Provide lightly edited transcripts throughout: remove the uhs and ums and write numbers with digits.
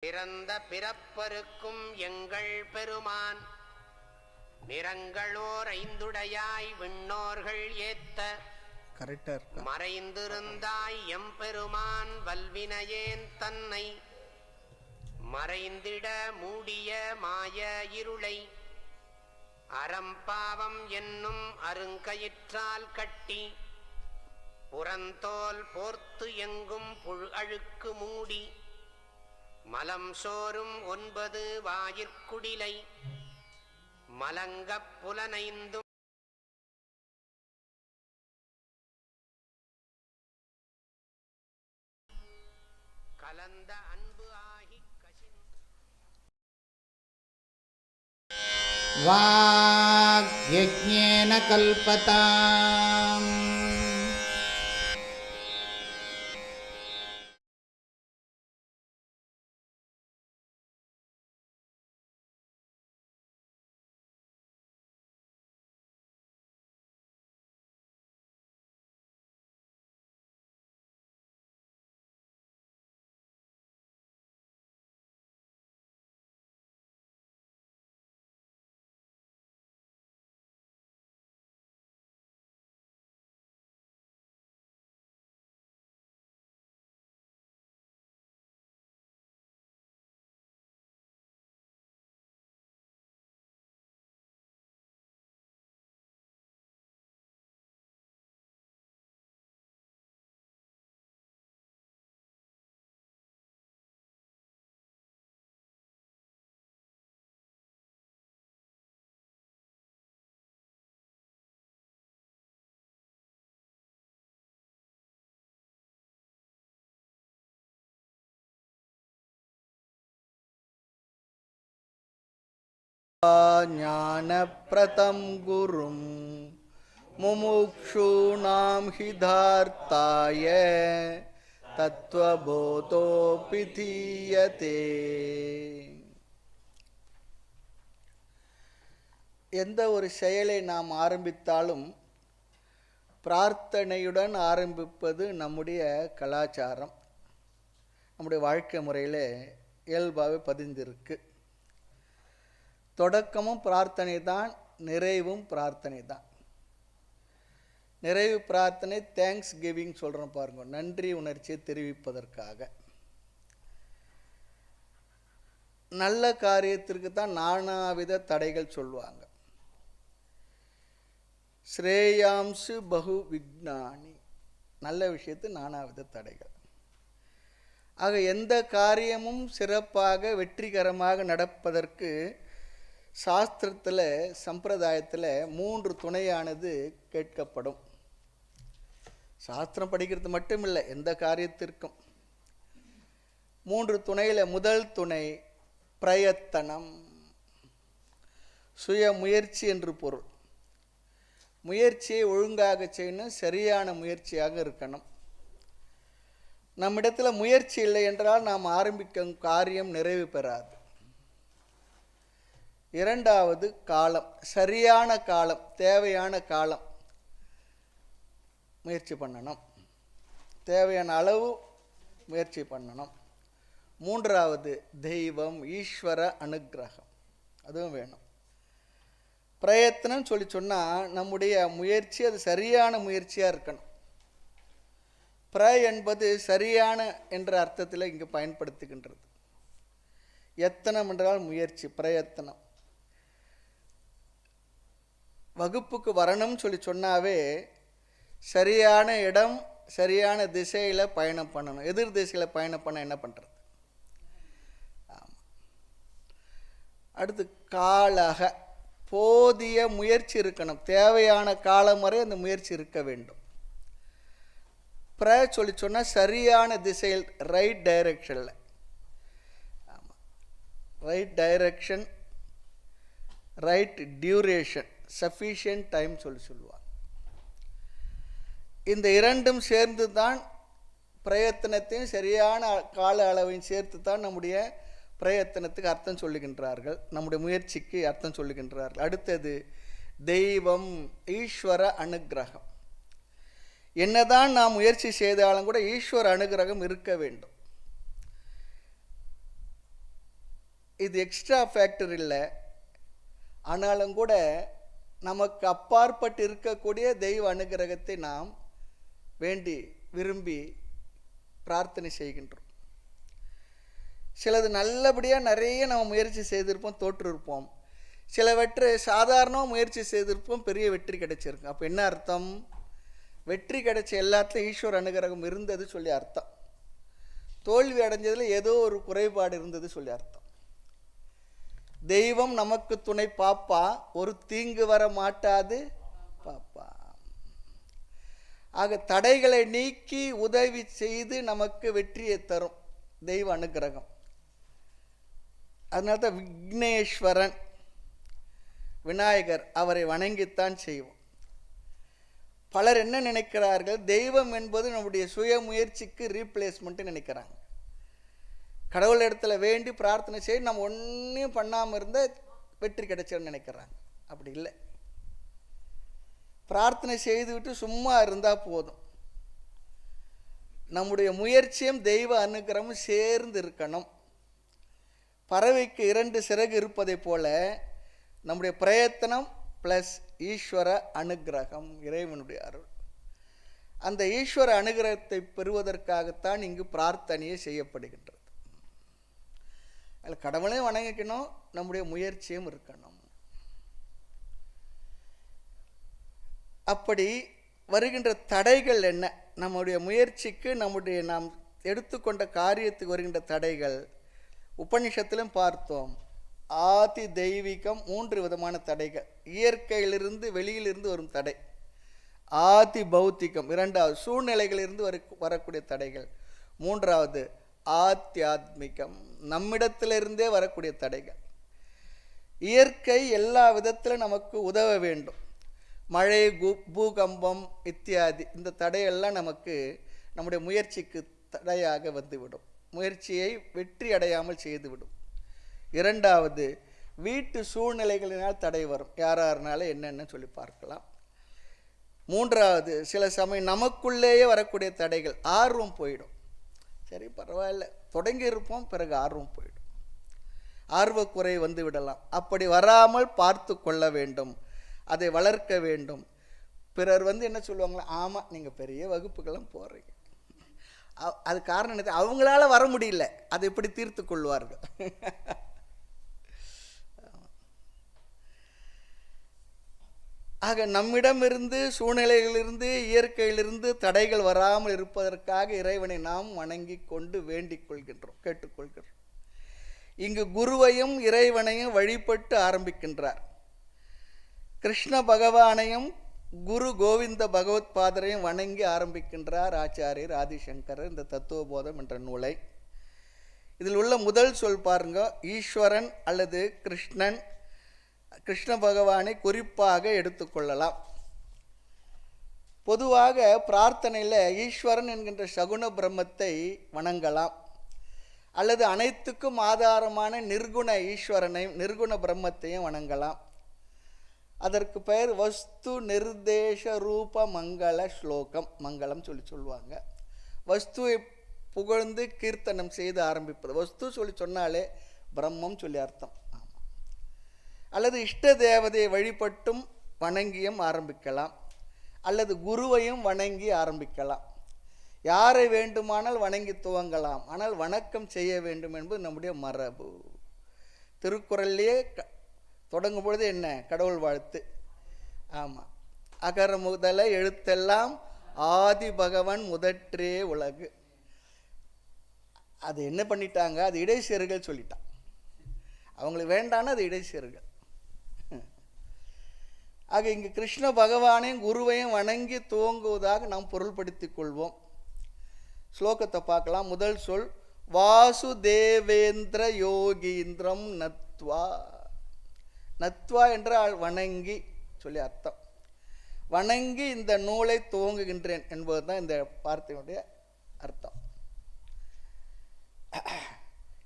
பிறந்த பிறப்பருக்கும் எங்கள் பெருமான் நிறங்களோர் ஐந்துடையாய் விண்ணோர்கள் ஏத்த மறைந்திருந்தாய் எம்பெருமான் வல்வினையேன் தன்னை மறைந்திட மூடிய மாய இருளை அறம்பாவம் என்னும் அருங்கயிற்றால் கட்டி புறந்தோல் போர்த்து எங்கும் புழு அழுக்கு மூடி மலம் சோறும் 9 வாயிற்குடிலை மலங்கப் புலனைந்தும் கலந்த அன்பு ஆகி வாக்யஜ்ஞேன கல்பதாம். ஞானப்ரதம் குரும் முமுக்ஷூணாம் ஹிதார்த்தாய தத்வபோதோபி தீயதே. எந்த ஒரு செயலை நாம் ஆரம்பித்தாலும் பிரார்த்தனையுடன் ஆரம்பிப்பது நம்முடைய கலாச்சாரம், நம்முடைய வாழ்க்கை முறையில் இயல்பாகவே பதிந்திருக்கு. தொடக்கமும் பிரார்த்தனை தான், நிறைவும் பிரார்த்தனை தான். நிறைவு பிரார்த்தனை தேங்க்ஸ் கிவிங் சொல்கிறோம் பாருங்க, நன்றி உணர்ச்சியை தெரிவிப்பதற்காக. நல்ல காரியத்திற்கு தான் நானாவித தடைகள் சொல்லுவாங்க. ஸ்ரேயாம்சு பகு விக்னானி, நல்ல விஷயத்து நானாவித தடைகள். ஆக எந்த காரியமும் சிறப்பாக வெற்றிகரமாக நடப்பதற்கு சாஸ்திரத்தில் சம்பிரதாயத்தில் 3 துணையானது கேட்கப்படும். சாஸ்திரம் படிக்கிறது மட்டும் இல்லை, எந்த காரியத்திற்கும் 3 துணையில் முதல் துணை பிரயத்தனம், சுய முயற்சி என்று பொருள். முயற்சியை ஒழுங்காக செய்யணும், சரியான முயற்சியாக இருக்கணும். நம்மிடத்தில் முயற்சி இல்லை என்றால் நாம் ஆரம்பிக்கும் காரியம் நிறைவு பெறாது. இரண்டாவது காலம், சரியான காலம், தேவையான காலம் முயற்சி பண்ணணும், தேவையான அளவு முயற்சி பண்ணணும். மூன்றாவது தெய்வம், ஈஸ்வர அனுக்கிரகம், அதுவும் வேணும். பிரயத்தனம் சொன்னால் நம்முடைய முயற்சி அது சரியான முயற்சியாக இருக்கணும். என்பது சரியான என்ற அர்த்தத்தில் இங்கு பயன்படுத்துகின்றது. எத்தனம் என்றால் முயற்சி, பிரயத்தனம். வகுப்புக்கு வரணும்னு சொன்னாவே சரியான இடம், சரியான திசையில் பயணம் பண்ணணும். எதிர் திசையில் பயணம் பண்ண என்ன பண்ணுறது? ஆமாம். அடுத்து காலக, போதிய முயற்சி இருக்கணும். தேவையான காலம் வரை அந்த முயற்சி இருக்க வேண்டும். சொன்னால் சரியான திசையில், ரைட் டைரக்ஷனில். ஆமாம், right direction, right duration, sufficient time சொல்லுவாங்க. இந்த இரண்டும் சேர்ந்து தான் பிரயத்தனத்தையும் சரியான கால அளவையும் சேர்த்து தான் நம்முடைய பிரயத்தனத்துக்கு அர்த்தம் சொல்லுகின்றார்கள், நம்முடைய முயற்சிக்கு அர்த்தம் சொல்லுகின்றார்கள். அடுத்தது தெய்வம், ஈஸ்வர அனுக்கிரகம். என்னதான் நாம் முயற்சி செய்தாலும் கூட ஈஸ்வர அனுக்கிரகம் இருக்க வேண்டும். இது எக்ஸ்ட்ரா ஃபேக்டர் இல்லை, ஆனாலும் கூட நமக்கு அப்பாற்பட்டு இருக்கக்கூடிய தெய்வ அனுகிரகத்தை நாம் வேண்டி விரும்பி பிரார்த்தனை செய்கின்றோம். சிலது நல்லபடியாக நிறைய நம்ம முயற்சி செய்திருப்போம், தோற்றிருப்போம். சிலவற்றை சாதாரணமாக முயற்சி செய்திருப்போம், பெரிய வெற்றி கிடைச்சிருக்கும். அப்போ என்ன அர்த்தம்? வெற்றி கிடைச்ச எல்லாத்துலையும் ஈஸ்வர அனுகிரகம் இருந்தது சொல்லி அர்த்தம். தோல்வி அடைஞ்சதில் ஏதோ ஒரு குறைபாடு இருந்தது சொல்லி அர்த்தம். தெய்வம் நமக்கு துணை பாப்பா, ஒரு தீங்கு வர மாட்டாது பாப்பா. ஆக தடைகளை நீக்கி உதவி செய்து நமக்கு வெற்றியை தரும் தெய்வ அனுகிரகம். அதனால தான் விக்னேஸ்வரன், விநாயகர், அவரை வணங்கித்தான் செய்வோம். பலர் என்ன நினைக்கிறார்கள், தெய்வம் என்பது நம்முடைய சுய முயற்சிக்கு ரீப்ளேஸ்மெண்ட்டு நினைக்கிறாங்க. கடவுள் இடத்துல வேண்டி பிரார்த்தனை செய்து நம்ம ஒன்றையும் பண்ணாமல் இருந்தால் வெற்றி கிடைச்சோன்னு நினைக்கிறாங்க. அப்படி இல்லை. பிரார்த்தனை செய்துவிட்டு சும்மா இருந்தால் போதும். நம்முடைய முயற்சியும் தெய்வ அனுகிரகமும் சேர்ந்து இருக்கணும். பறவைக்கு 2 சிறகு இருப்பதை போல நம்முடைய பிரயத்தனம் ப்ளஸ் ஈஸ்வர அனுகிரகம், இறைவனுடைய அருள். அந்த ஈஸ்வர அனுகிரகத்தை பெறுவதற்காகத்தான் இங்கு பிரார்த்தனையே செய்யப்படுகின்றது. அதில் கடவுளையும் வணங்கிக்கணும், நம்முடைய முயற்சியும் இருக்கணும். அப்படி வருகின்ற தடைகள் என்ன? நம்முடைய முயற்சிக்கு, நம்முடைய நாம் எடுத்துக்கொண்ட காரியத்துக்கு வருகின்ற தடைகள் உபநிஷத்திலும் பார்த்தோம். ஆதி தெய்வீகம் 3 விதமான தடைகள். இயற்கையிலிருந்து வெளியிலிருந்து வரும் தடை. ஆதி பௌத்திகம் 2வது, சூழ்நிலைகளிலிருந்து வரக்கூடிய தடைகள். 3வது ஆத்தியாத்மிகம், நம்மிடத்திலிருந்தே வரக்கூடிய தடைகள். இயற்கை எல்லா விதத்திலும் நமக்கு உதவ வேண்டும். மழை, பூகம்பம் இத்தியாதி இந்த தடையெல்லாம் நமக்கு நம்முடைய முயற்சிக்கு தடையாக வந்துவிடும், முயற்சியை வெற்றி அடையாமல் செய்துவிடும். 2வது வீட்டு சூழ்நிலைகளினால் தடை வரும், யாராருனாலும் என்னென்னு சொல்லி பார்க்கலாம். 3வது சில சமயம் நமக்குள்ளேயே வரக்கூடிய தடைகள், ஆர்வம் போயிடும். சரி பரவாயில்ல, தொடங்கி இருப்போம், பிறகு ஆர்வம் போயிடும், ஆர்வக்குறை வந்து விடலாம். அப்படி வராமல் பார்த்து கொள்ள வேண்டும், அதை வளர்க்க வேண்டும். பிறர் என்ன சொல்லுவாங்களா, ஆமாம் நீங்கள் பெரிய வகுப்புக்கெல்லாம் போகிறீங்க, அது காரணம் என்ன, அவங்களால வர முடியல, அதை எப்படி தீர்த்து கொள்வார்கள். ஆக நம்மிடமிருந்து, சூழ்நிலைகளிலிருந்து, இயற்கையிலிருந்து தடைகள் வராமல் இருப்பதற்காக இறைவனை நாம் வணங்கி கொண்டு வேண்டிக் கொள்கின்றோம், கேட்டுக்கொள்கிறோம். இங்கு குருவையும் இறைவனையும் வழிபட்டு ஆரம்பிக்கின்றார். கிருஷ்ண பகவானையும் குரு கோவிந்த பகவத் பாதரையும் வணங்கி ஆரம்பிக்கின்றார் ஆச்சாரியர் ஆதிசங்கரர் இந்த தத்துவபோதம் என்ற நூலை. இதில் உள்ள முதல் சொல் பாருங்க, ஈஸ்வரன் அல்லது கிருஷ்ணன், கிருஷ்ண பகவானை குறிப்பாக எடுத்துக்கொள்ளலாம். பொதுவாக பிரார்த்தனையில் ஈஸ்வரன் என்கின்ற சகுண பிரம்மத்தை வணங்கலாம், அல்லது அனைத்துக்கும் ஆதாரமான நிர்குண ஈஸ்வரனை, நிர்குண பிரம்மத்தையும் வணங்கலாம். அதற்கு பெயர் வஸ்து நிர்தேச ரூப மங்கள ஸ்லோகம், மங்களம் சொல்லுவாங்க. வஸ்துவை புகழ்ந்து கீர்த்தனம் செய்து ஆரம்பிப்பது. வஸ்து சொன்னாலே பிரம்மம் சொல்லி அர்த்தம். அல்லது இஷ்ட தேவதையை வழிபட்டும் வணங்கியும் ஆரம்பிக்கலாம், அல்லது குருவையும் வணங்கி ஆரம்பிக்கலாம். யாரை வேண்டுமானால் வணங்கி துவங்கலாம், ஆனால் வணக்கம் செய்ய வேண்டும் என்பது நம்முடைய மரபு. திருக்குறள்லேயே தொடங்கும் பொழுது என்ன, கடவுள் வாழ்த்து. ஆமாம், அகர முதல எழுத்தெல்லாம் ஆதி பகவன் முதற்றே உலகு. அது என்ன பண்ணிட்டாங்க, அது இடைச்சேறுகள் சொல்லிட்டான். அவங்களுக்கு வேண்டான்னு அது இடைச்சேறுகள். ஆக இங்கு கிருஷ்ண பகவானையும் குருவையும் வணங்கி துவங்குவதாக நாம் பொருள்படுத்திக் கொள்வோம். ஸ்லோகத்தை பார்க்கலாம். முதல் சொல் வாசுதேவேந்திர யோகீந்திரம் நத்வா. நத்வா என்றால் வணங்கி சொல்லி அர்த்தம். வணங்கி இந்த நூலை துவங்குகின்றேன் என்பதுதான் இந்த வார்த்தையுடைய அர்த்தம்.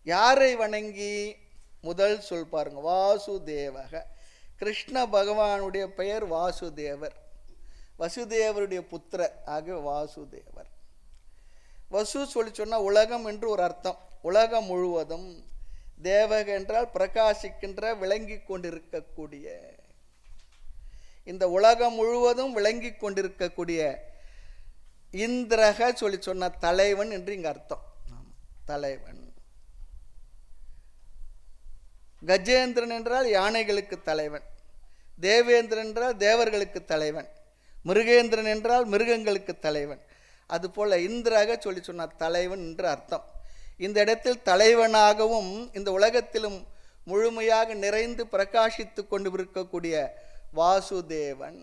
யாரை வணங்கி? முதல் சொல் பாருங்க, வாசுதேவக. கிருஷ்ண பகவானுடைய பெயர் வாசுதேவர், வசுதேவருடைய புத்திரர் ஆக வாசுதேவர். வசு சொன்னால் உலகம் என்று ஒரு அர்த்தம். உலகம் முழுவதும் தேவக என்றால் பிரகாசிக்கின்ற, விளங்கி கொண்டிருக்கக்கூடிய, இந்த உலகம் முழுவதும் விளங்கி கொண்டிருக்கக்கூடிய இந்திரக சொல்லி சொன்ன தலைவன் என்று இங்கு அர்த்தம். தலைவன். கஜேந்திரன் என்றால் யானைகளுக்கு தலைவன், தேவேந்திரன் என்றால் தேவர்களுக்கு தலைவன், மிருகேந்திரன் என்றால் மிருகங்களுக்கு தலைவன். அதுபோல இந்திரக சொல்லி சொன்ன தலைவன் என்று அர்த்தம். இந்த இடத்தில் தலைவனாகவும் இந்த உலகத்திலும் முழுமையாக நிறைந்து பிரகாசித்து கொண்டு இருக்கக்கூடிய வாசுதேவன்.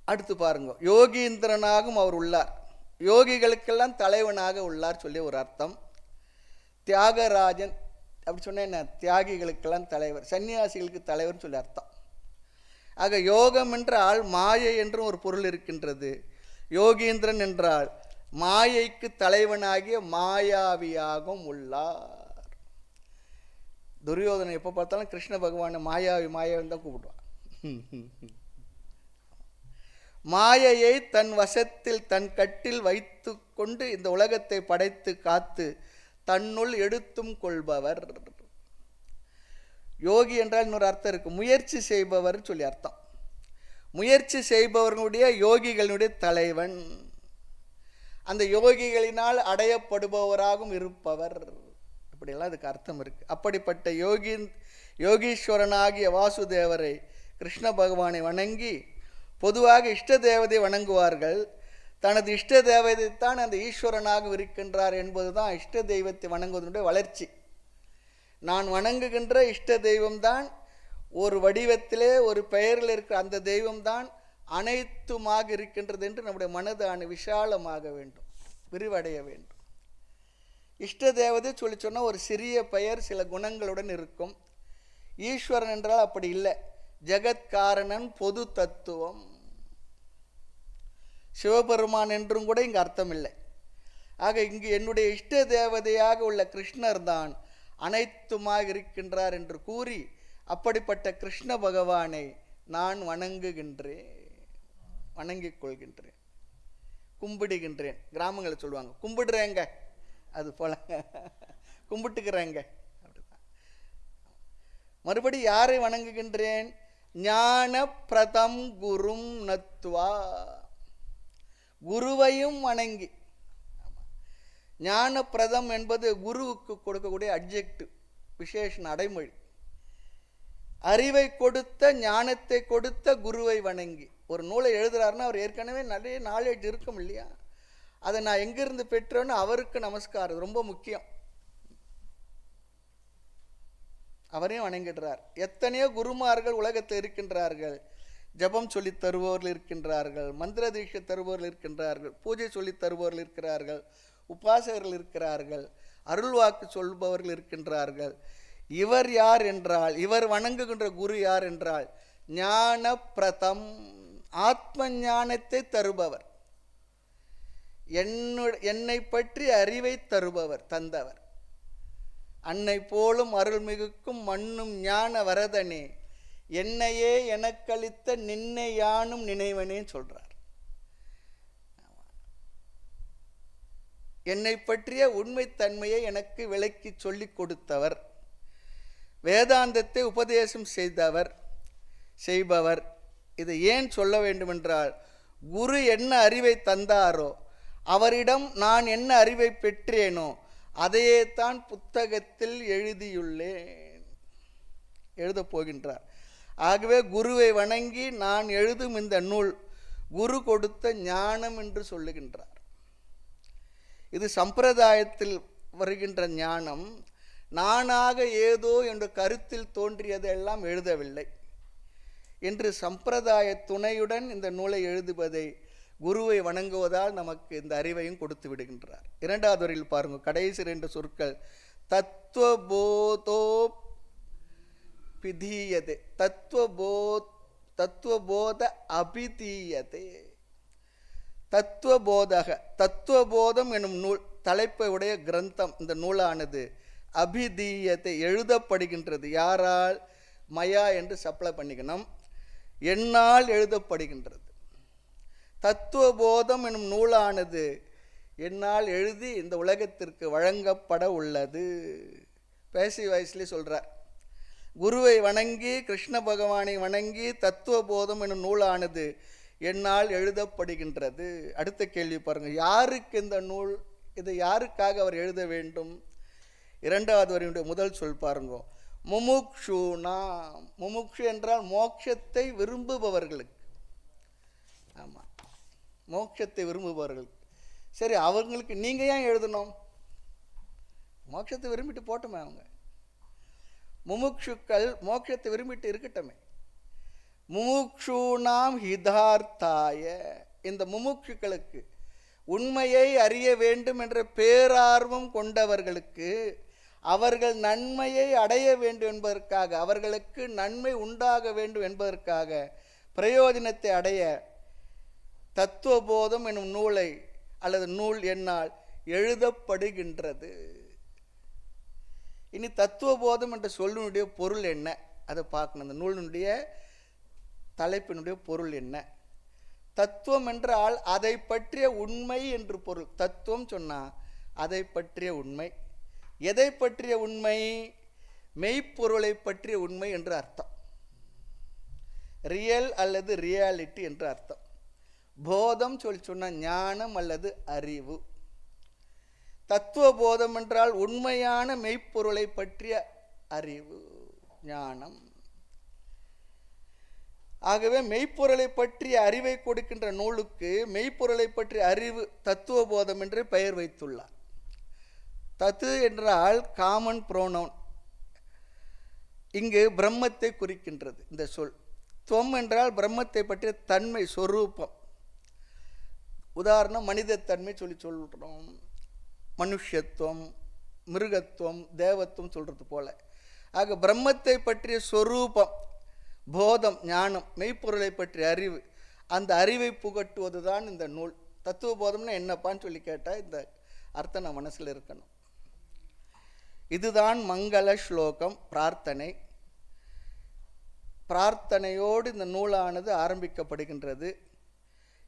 அடுத்து பாருங்க, யோகீந்திரனாகவும் அவர் உள்ளார், யோகிகளுக்கெல்லாம் தலைவனாக உள்ளார் சொல்லி ஒரு அர்த்தம். தியாகராஜன் அப்படி சொன்ன என்ன, தியாகிகளுக்கெல்லாம் தலைவர், சன்னியாசிகளுக்கு தலைவர்னு சொல்லி அர்த்தம். ஆக யோகம் என்றால் மாயை என்றும் ஒரு பொருள் இருக்கின்றது. யோகீந்திரன் என்றால் மாயைக்கு தலைவனாகிய மாயாவியாகவும் உள்ளார். துரியோதனை எப்போ பார்த்தாலும் கிருஷ்ண பகவானை மாயாவி மாயாவின்னு தான் கூப்பிடுவான். மாயையை தன் வசத்தில் தன் கட்டில் வைத்து கொண்டு இந்த உலகத்தை படைத்து காத்து தன்னுள் எடுத்தும் கொள்பவர். யோகி என்றால் இன்னொரு அர்த்தம் இருக்கு, முயற்சி செய்பவர் சொல்லி அர்த்தம். முயற்சி செய்பவர்களுடைய யோகிகளுடைய தலைவன், அந்த யோகிகளினால் அடையப்படுபவராகவும் இருப்பவர், இப்படியெல்லாம் அதுக்கு அர்த்தம் இருக்கு. அப்படிப்பட்ட யோகீஸ்வரனாகிய வாசுதேவரை, கிருஷ்ண பகவானை வணங்கி, பொதுவாக இஷ்ட தேவதை வணங்குவார்கள். தனது இஷ்ட தேவதைத்தான் அந்த ஈஸ்வரனாக இருக்கின்றார் என்பதுதான் இஷ்ட தெய்வத்தை வணங்குவதனுடைய வளர்ச்சி. நான் வணங்குகின்ற இஷ்ட தெய்வம்தான் ஒரு வடிவத்திலே ஒரு பெயரில் இருக்கிற அந்த தெய்வம்தான் அனைத்துமாக இருக்கின்றது என்று நம்முடைய மனது விஷாலமாக வேண்டும், விரிவடைய வேண்டும். இஷ்ட தேவதை சொல்லி சொன்னால் ஒரு சிறிய பெயர், சில குணங்களுடன் இருக்கும். ஈஸ்வரன் என்றால் அப்படி இல்லை, ஜெகத்காரணன், பொது தத்துவம். சிவபெருமான் என்றும் கூட இங்கு அர்த்தம் இல்லை. ஆக இங்கு என்னுடைய இஷ்ட தேவதையாக உள்ள கிருஷ்ணர் தான் அனைத்துமாக இருக்கின்றார் என்று கூறி, அப்படிப்பட்ட கிருஷ்ண பகவானை நான் வணங்குகின்றேன், வணங்கிக் கொள்கின்றேன், கும்பிடுகின்றேன். கிராமங்களில் சொல்லுவாங்க கும்பிடுறேங்க, அது போல கும்பிட்டுக்கிறேங்க. அப்படிதான். மறுபடி யாரை வணங்குகின்றேன்? ஞான பிரதம் குரும் நத்வா, குருவையும் வணங்கி. ஞான பிரதம் என்பது குருவுக்கு கொடுக்கக்கூடிய அட்ஜெக்டிவ், விசேஷண அடைமொழி. அறிவை கொடுத்த, ஞானத்தை கொடுத்த குருவை வணங்கி. ஒரு நூலை எழுதுறாருன்னா அவர் ஏற்கனவே நிறைய நாலேஜ் இருக்கும் இல்லையா, அதை நான் எங்கிருந்து பெற்றேன்னு அவருக்கு நமஸ்காரம், ரொம்ப முக்கியம். அவரையும் வணங்கிடுறார். எத்தனையோ குருமார்கள் உலகத்தில் இருக்கின்றார்கள். ஜபம் சொல்லி தருபவர்கள் இருக்கின்றார்கள், மந்திர தீட்சை தருபவர்கள் இருக்கின்றார்கள், பூஜை சொல்லி தருபவர்கள் இருக்கிறார்கள், உபாசகர்கள் இருக்கிறார்கள், அருள்வாக்கு சொல்பவர்கள் இருக்கின்றார்கள். இவர் யார் என்றால், இவர் வணங்குகின்ற குரு யார் என்றால் ஞான பிரதம், ஆத்ம ஞானத்தை தருபவர், என்னை பற்றி அறிவை தருபவர், தந்தவர். அன்னை போலும் அருள்மிகுக்கும் மண்ணும் ஞான வரதனே, என்னையே எனக்களித்த நின்னை யானும் நினைவனே சொல்றார். என்னை பற்றிய உண்மைத்தன்மையை எனக்கு விளக்கி சொல்லிக் கொடுத்தவர், வேதாந்தத்தை உபதேசம் செய்பவர். இதை ஏன் சொல்ல வேண்டுமென்றால், குரு என்ன அறிவை தந்தாரோ, அவரிடம் நான் என்ன அறிவை பெற்றேனோ அதையே தான் புத்தகத்தில் எழுதியுள்ளேன், எழுதப் போகின்றார். ஆகவே குருவை வணங்கி நான் எழுதும் இந்த நூல் குரு கொடுத்த ஞானம் என்று சொல்லுகின்றார். இது சம்பிரதாயத்தில் வருகின்ற ஞானம். நானாக ஏதோ என்ற கருத்தில் தோன்றியதெல்லாம் எழுதவில்லை என்று சம்பிரதாய துணையுடன் இந்த நூலை எழுதுவதை, குருவை வணங்குவதால் நமக்கு இந்த அறிவையும் கொடுத்து விடுகின்றார். இரண்டாவது வரியில் பாருங்க, கடைசி 2 சொற்கள், தத்துவபோதோ பிதீயதே, தத்துவபோத அபிதீயதே. தத்துவபோதக, தத்துவபோதம் எனும் நூல் தலைப்பை உடைய கிரந்தம், இந்த நூலானது அபிதீயத்தை எழுதப்படுகின்றது. யாரால்? மயா என்று சப்ளை பண்ணிக்கணும், என்னால் எழுதப்படுகின்றது. தத்துவபோதம் எனும் நூலானது என்னால் எழுதி இந்த உலகத்திற்கு வழங்கப்பட உள்ளது. பேசி வயசுலேயே சொல்கிறார், குருவை வணங்கி கிருஷ்ண பகவானை வணங்கி தத்துவ போதம் என்னும் நூலானது என்னால் எழுதப்படுகின்றது. அடுத்த கேள்வி பாருங்கள், யாருக்கு இந்த நூல்? இதை யாருக்காக அவர் எழுத வேண்டும்? இரண்டாவது வரியுடைய முதல் சொல் பாருங்க, முமுக்ஷுனா. முமுக்ஷு என்றால் மோட்சத்தை விரும்புபவர்களுக்கு. ஆமாம், மோட்சத்தை விரும்புபவர்களுக்கு. சரி, அவங்களுக்கு நீங்கள் ஏன் எழுதணும்? மோட்சத்தை விரும்பிட்டு போட்டோமே அவங்க. முமுக்ஷுக்கள் மோட்சத்தை விரும்பிட்டு இருக்கட்டுமே. முமுக்ஷூனாம் ஹிதார்த்தாய, இந்த முமுக்ஷுக்களுக்கு உண்மையை அறிய வேண்டும் என்ற பேரார்வம் கொண்டவர்களுக்கு, அவர்கள் நன்மையை அடைய வேண்டும் என்பதற்காக, அவர்களுக்கு நன்மை உண்டாக வேண்டும் என்பதற்காக, பிரயோஜனத்தை அடைய தத்துவபோதம் எனும் நூலை அல்லது நூல் என்னால் எழுதப்படுகின்றது. இனி தத்துவபோதம் என்ற சொல்லினுடைய பொருள் என்ன அதை பார்க்கணும். அந்த நூலினுடைய தலைப்பினுடைய பொருள் என்ன? தத்துவம் என்றால் அதை பற்றிய உண்மை என்று பொருள். தத்துவம் சொன்னால் அதை பற்றிய உண்மை. எதை பற்றிய உண்மை? மெய்ப்பொருளை பற்றிய உண்மை என்று அர்த்தம். ரியல் அல்லது ரியாலிட்டி என்று அர்த்தம். போதம் சொன்ன ஞானம் அல்லது அறிவு. தத்துவ போதம் என்றால் உண்மையான மெய்ப்பொருளை பற்றிய அறிவு, ஞானம். ஆகவே மெய்ப்பொருளை பற்றிய அறிவை கொடுக்கின்ற நூலுக்கு மெய்ப்பொருளை பற்றிய அறிவு தத்துவ போதம் என்று பெயர் வைத்துள்ளார். தத்து என்றால் காமன் புரோனவுன், இங்கு பிரம்மத்தை குறிக்கின்றது இந்த சொல். துவம் என்றால் பிரம்மத்தை பற்றிய தன்மை, சொரூபம். உதாரணம் மனிதத்தன்மை சொல்கிறோம், மனுஷத்துவம், மிருகத்துவம், தேவத்துவம் சொல்கிறது போல. ஆக பிரம்மத்தை பற்றிய சொரூபம், போதம், ஞானம், மெய்ப்பொருளை பற்றிய அறிவு, அந்த அறிவை புகட்டுவது தான் இந்த நூல். தத்துவ போதம்னா என்னப்பான்னு சொல்லி கேட்டால் இந்த அர்த்தம் நம்ம மனசில் இருக்கணும். இதுதான் மங்கள ஸ்லோகம், பிரார்த்தனை. பிரார்த்தனையோடு இந்த நூலானது ஆரம்பிக்கப்படுகின்றது.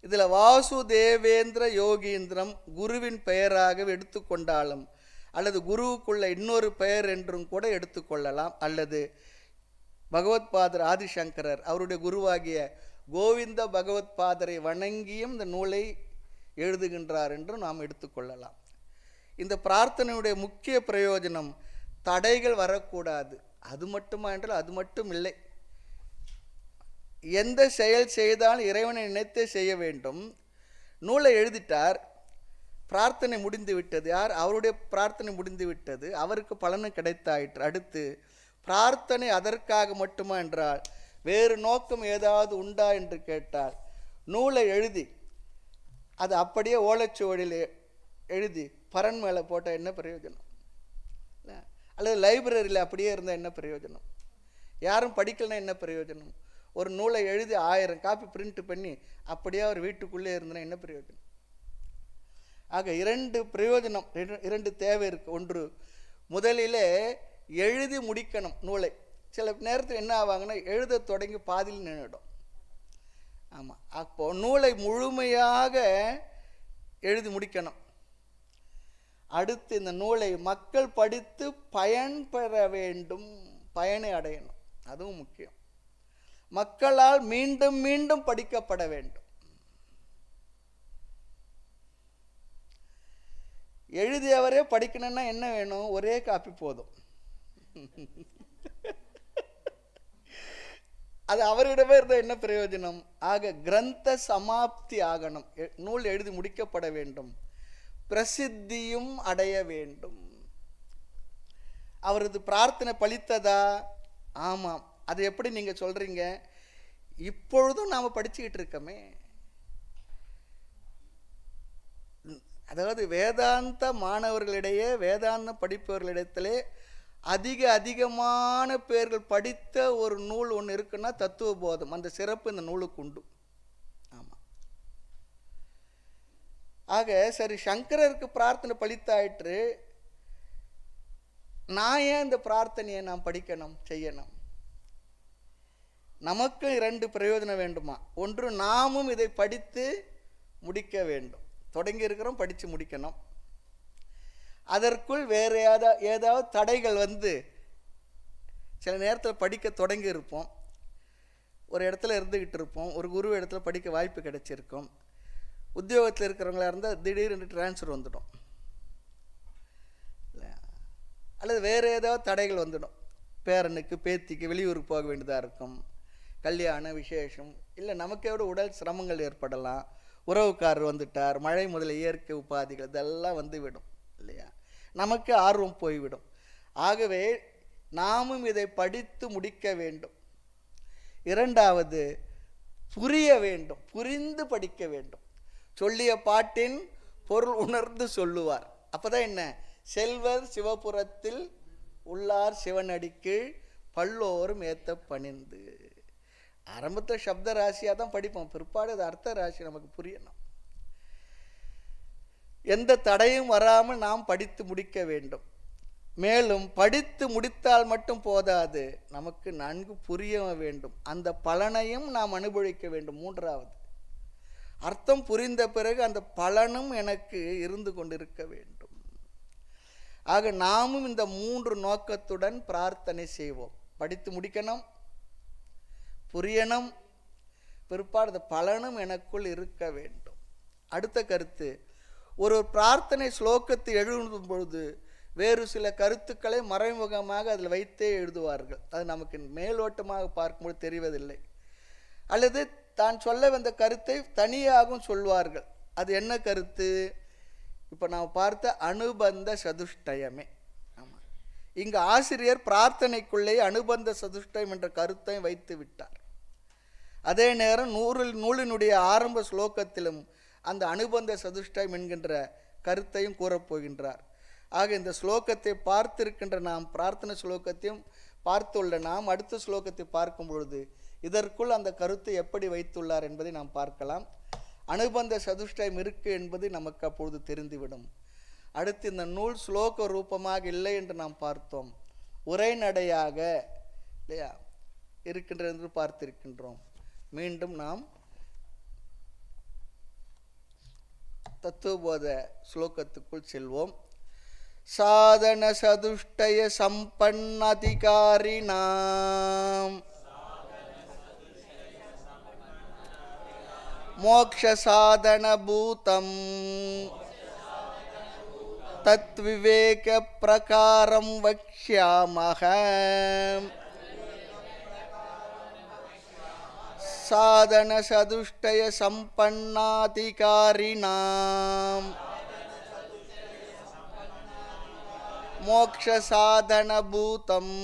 இதில் வாசுதேவேந்திர யோகீந்திரம் குருவின் பெயராக எடுத்துக்கொண்டாலும், அல்லது குருவுக்குள்ள இன்னொரு பெயர் என்றும் கூட எடுத்துக்கொள்ளலாம், அல்லது பகவத்பாதர் ஆதிசங்கரர் அவருடைய குருவாகிய கோவிந்த பகவத்பாதரை வணங்கியும் இந்த நூலை எழுதுகின்றார் என்றும் நாம் எடுத்துக்கொள்ளலாம். இந்த பிரார்த்தனையுடைய முக்கிய பிரயோஜனம் தடைகள் வரக்கூடாது. அது மட்டுமா என்றால் அது மட்டும் இல்லை. எந்த செயல் செய்தாலும் இறைவனை நினைத்தே செய்ய வேண்டும். நூலை எழுதிட்டார், பிரார்த்தனை முடிந்து விட்டது. யார்? அவருடைய பிரார்த்தனை முடிந்து விட்டது, அவருக்கு பலனும் கிடைத்தாயிற்று. அடுத்து பிரார்த்தனை அதற்காக மட்டுமா என்றால் வேறு நோக்கம் ஏதாவது உண்டா என்று கேட்டால், நூலை எழுதி அது அப்படியே ஓலைச்சுவடியில் எழுதி பரன் மேலே போட்டால் என்ன பிரயோஜனம்? அல்லது லைப்ரரியில் அப்படியே இருந்தால் என்ன பிரயோஜனம்? யாரும் படிக்கலைன்னா என்ன பிரயோஜனம்? ஒரு நூலை எழுதி 1000 காப்பி பிரிண்ட் பண்ணி அப்படியே அவர் வீட்டுக்குள்ளே இருந்தனா என்ன பிரயோஜனம்? ஆக 2 பிரயோஜனம், 2 தேவை இருக்குது. ஒன்று, முதலிலே எழுதி முடிக்கணும் நூலை. சில நேரத்தில் என்ன ஆவாங்கன்னா, எழுத தொடங்கி பாதியில் நின்றுடும். ஆமாம், அப்போது நூலை முழுமையாக எழுதி முடிக்கணும். அடுத்து இந்த நூலை மக்கள் படித்து பயன்பெற வேண்டும், பயனை அடையணும், அதுவும் முக்கியம். மக்களால் மீண்டும் மீண்டும் படிக்கப்பட வேண்டும். எழுதியவரே படிக்கணும்னா என்ன வேணும்? ஒரே காப்பி போதும். அது அவரிடமே இருந்தால் என்ன பிரயோஜனம்? ஆக கிரந்த சமாப்தி ஆகணும், நூல் எழுதி முடிக்கப்பட வேண்டும், பிரசித்தியும் அடைய வேண்டும். அவரது பிரார்த்தனை பலித்ததா? ஆமாம். அது எப்படி நீங்கள் சொல்கிறீங்க? இப்பொழுதும் நாம் படிச்சுக்கிட்டு இருக்கோமே. அதாவது வேதாந்த மாணவர்களிடையே, வேதாந்த படிப்பவர்களிடத்திலே அதிகமான பேர்கள் படித்த ஒரு நூல் ஒன்று இருக்குன்னா தத்துவ போதம். அந்த சிறப்பு இந்த நூலுக்கு உண்டு. ஆமாம். ஆக சரி, சங்கரருக்கு பிரார்த்தனை பலித்தாயிற்று, நான் ஏன் இந்த பிரார்த்தனையை நாம் படிக்கணும், செய்யணும்? நமக்கு 2 பிரயோஜனம் வேண்டுமா? ஒன்று, நாமும் இதை படித்து முடிக்க வேண்டும். தொடங்கி இருக்கிறோம், படித்து முடிக்கணும். அதற்குள் வேறு ஏதாவது தடைகள் வந்து சில நேரத்தில் படிக்க தொடங்கி இருப்போம், ஒரு இடத்துல இருந்துக்கிட்டு இருப்போம், ஒரு குரு இடத்துல படிக்க வாய்ப்பு கிடைச்சிருக்கும். உத்தியோகத்தில் இருக்கிறவங்களா இருந்தால் திடீர்னு டிரான்ஸ்ஃபர் வந்துடும், அல்லது வேறு ஏதாவது தடைகள் வந்துடும். பேரனுக்கு பேத்திக்கு வெளியூருக்கு போக வேண்டியதாக இருக்கும், கல்யாண விசேஷம், இல்லை நமக்கோட உடல் சிரமங்கள் ஏற்படலாம், உறவுக்காரர் வந்துட்டார், மழை முதல இயற்கை உபாதிகள் இதெல்லாம் வந்து விடும் இல்லையா, நமக்கு ஆர்வம் போய்விடும். ஆகவே நாமும் இதை படித்து முடிக்க வேண்டும். இரண்டாவது, புரிய வேண்டும், புரிந்து படிக்க வேண்டும். சொல்லிய பாட்டின் பொருள் உணர்ந்து சொல்லுவார். அப்போதான் என்ன, செல்வர் சிவபுரத்தில் உள்ளார் சிவனடிக்கு பல்லோரும் ஏத்த பணிந்து. ஆரம்பத்தில் சப்த ராசியாக தான் படிப்போம், பிற்பாடு அது அர்த்த ராசி நமக்கு புரியணும். எந்த தடையும் வராமல் நாம் படித்து முடிக்க வேண்டும். மேலும் படித்து முடித்தால் மட்டும் போதாது, நமக்கு நன்கு புரிய வேண்டும், அந்த பலனையும் நாம் அனுபவிக்க வேண்டும். மூன்றாவது, அர்த்தம் புரிந்த பிறகு அந்த பலனும் எனக்கு இருந்து கொண்டிருக்க வேண்டும். ஆக நாமும் இந்த 3 நோக்கத்துடன் பிரார்த்தனை செய்வோம். படித்து முடிக்கணும், புரியணும், பிற்பாடு அந்த பலனும் எனக்குள் இருக்க வேண்டும். அடுத்த கருத்து, ஒரு பிரார்த்தனை ஸ்லோகத்தை எழுதும் பொழுது வேறு சில கருத்துக்களை மறைமுகமாக அதில் வைத்தே எழுதுவார்கள். அது நமக்கு மேலோட்டமாக பார்க்கும்போது தெரிவதில்லை. அல்லது தான் சொல்ல வந்த கருத்தை தனியாகவும் சொல்வார்கள். அது என்ன கருத்து? இப்போ நாம் பார்த்த அனுபந்த சதுஷ்டயமே. ஆமாம், இங்கு ஆசிரியர் பிரார்த்தனைக்குள்ளேயே அனுபந்த சதுஷ்டயம் என்ற கருத்தை வைத்து விட்டார். அதே நேரம் நூலினுடைய ஆரம்ப ஸ்லோகத்திலும் அந்த அனுபந்த சதுஷ்டயம் என்கின்ற கருத்தையும் கூறப்போகின்றார். ஆக இந்த ஸ்லோகத்தை பார்த்திருக்கின்ற நாம், பிரார்த்தனை ஸ்லோகத்தையும் பார்த்துள்ள நாம், அடுத்த ஸ்லோகத்தை பார்க்கும் பொழுது இதற்குள் அந்த கருத்தை எப்படி வைத்துள்ளார் என்பதை நாம் பார்க்கலாம். அனுபந்த சதுஷ்டயம் இருக்கு என்பது நமக்கு அப்பொழுது தெரிந்துவிடும். அடுத்து இந்த நூல் ஸ்லோக ரூபமாக இல்லை என்று நாம் பார்த்தோம், உரைநடையாக இல்லையா இருக்கின்றது என்று பார்த்திருக்கின்றோம். மீண்டும் நாம் தத்துவபோத ஸ்லோகத்துக்குள் செல்வோம். சாதன சதுஷ்டய சம்பன்னதிகாரிணாம் மோக்ஷ சாதன பூதம் தத் விவேக பிரகாரம் வக்ஷ்யாமஹ. சாதன சதுஷ்டய சம்பன்னாதிகாரிணாம் மோக்ஷ சாதன பூதம்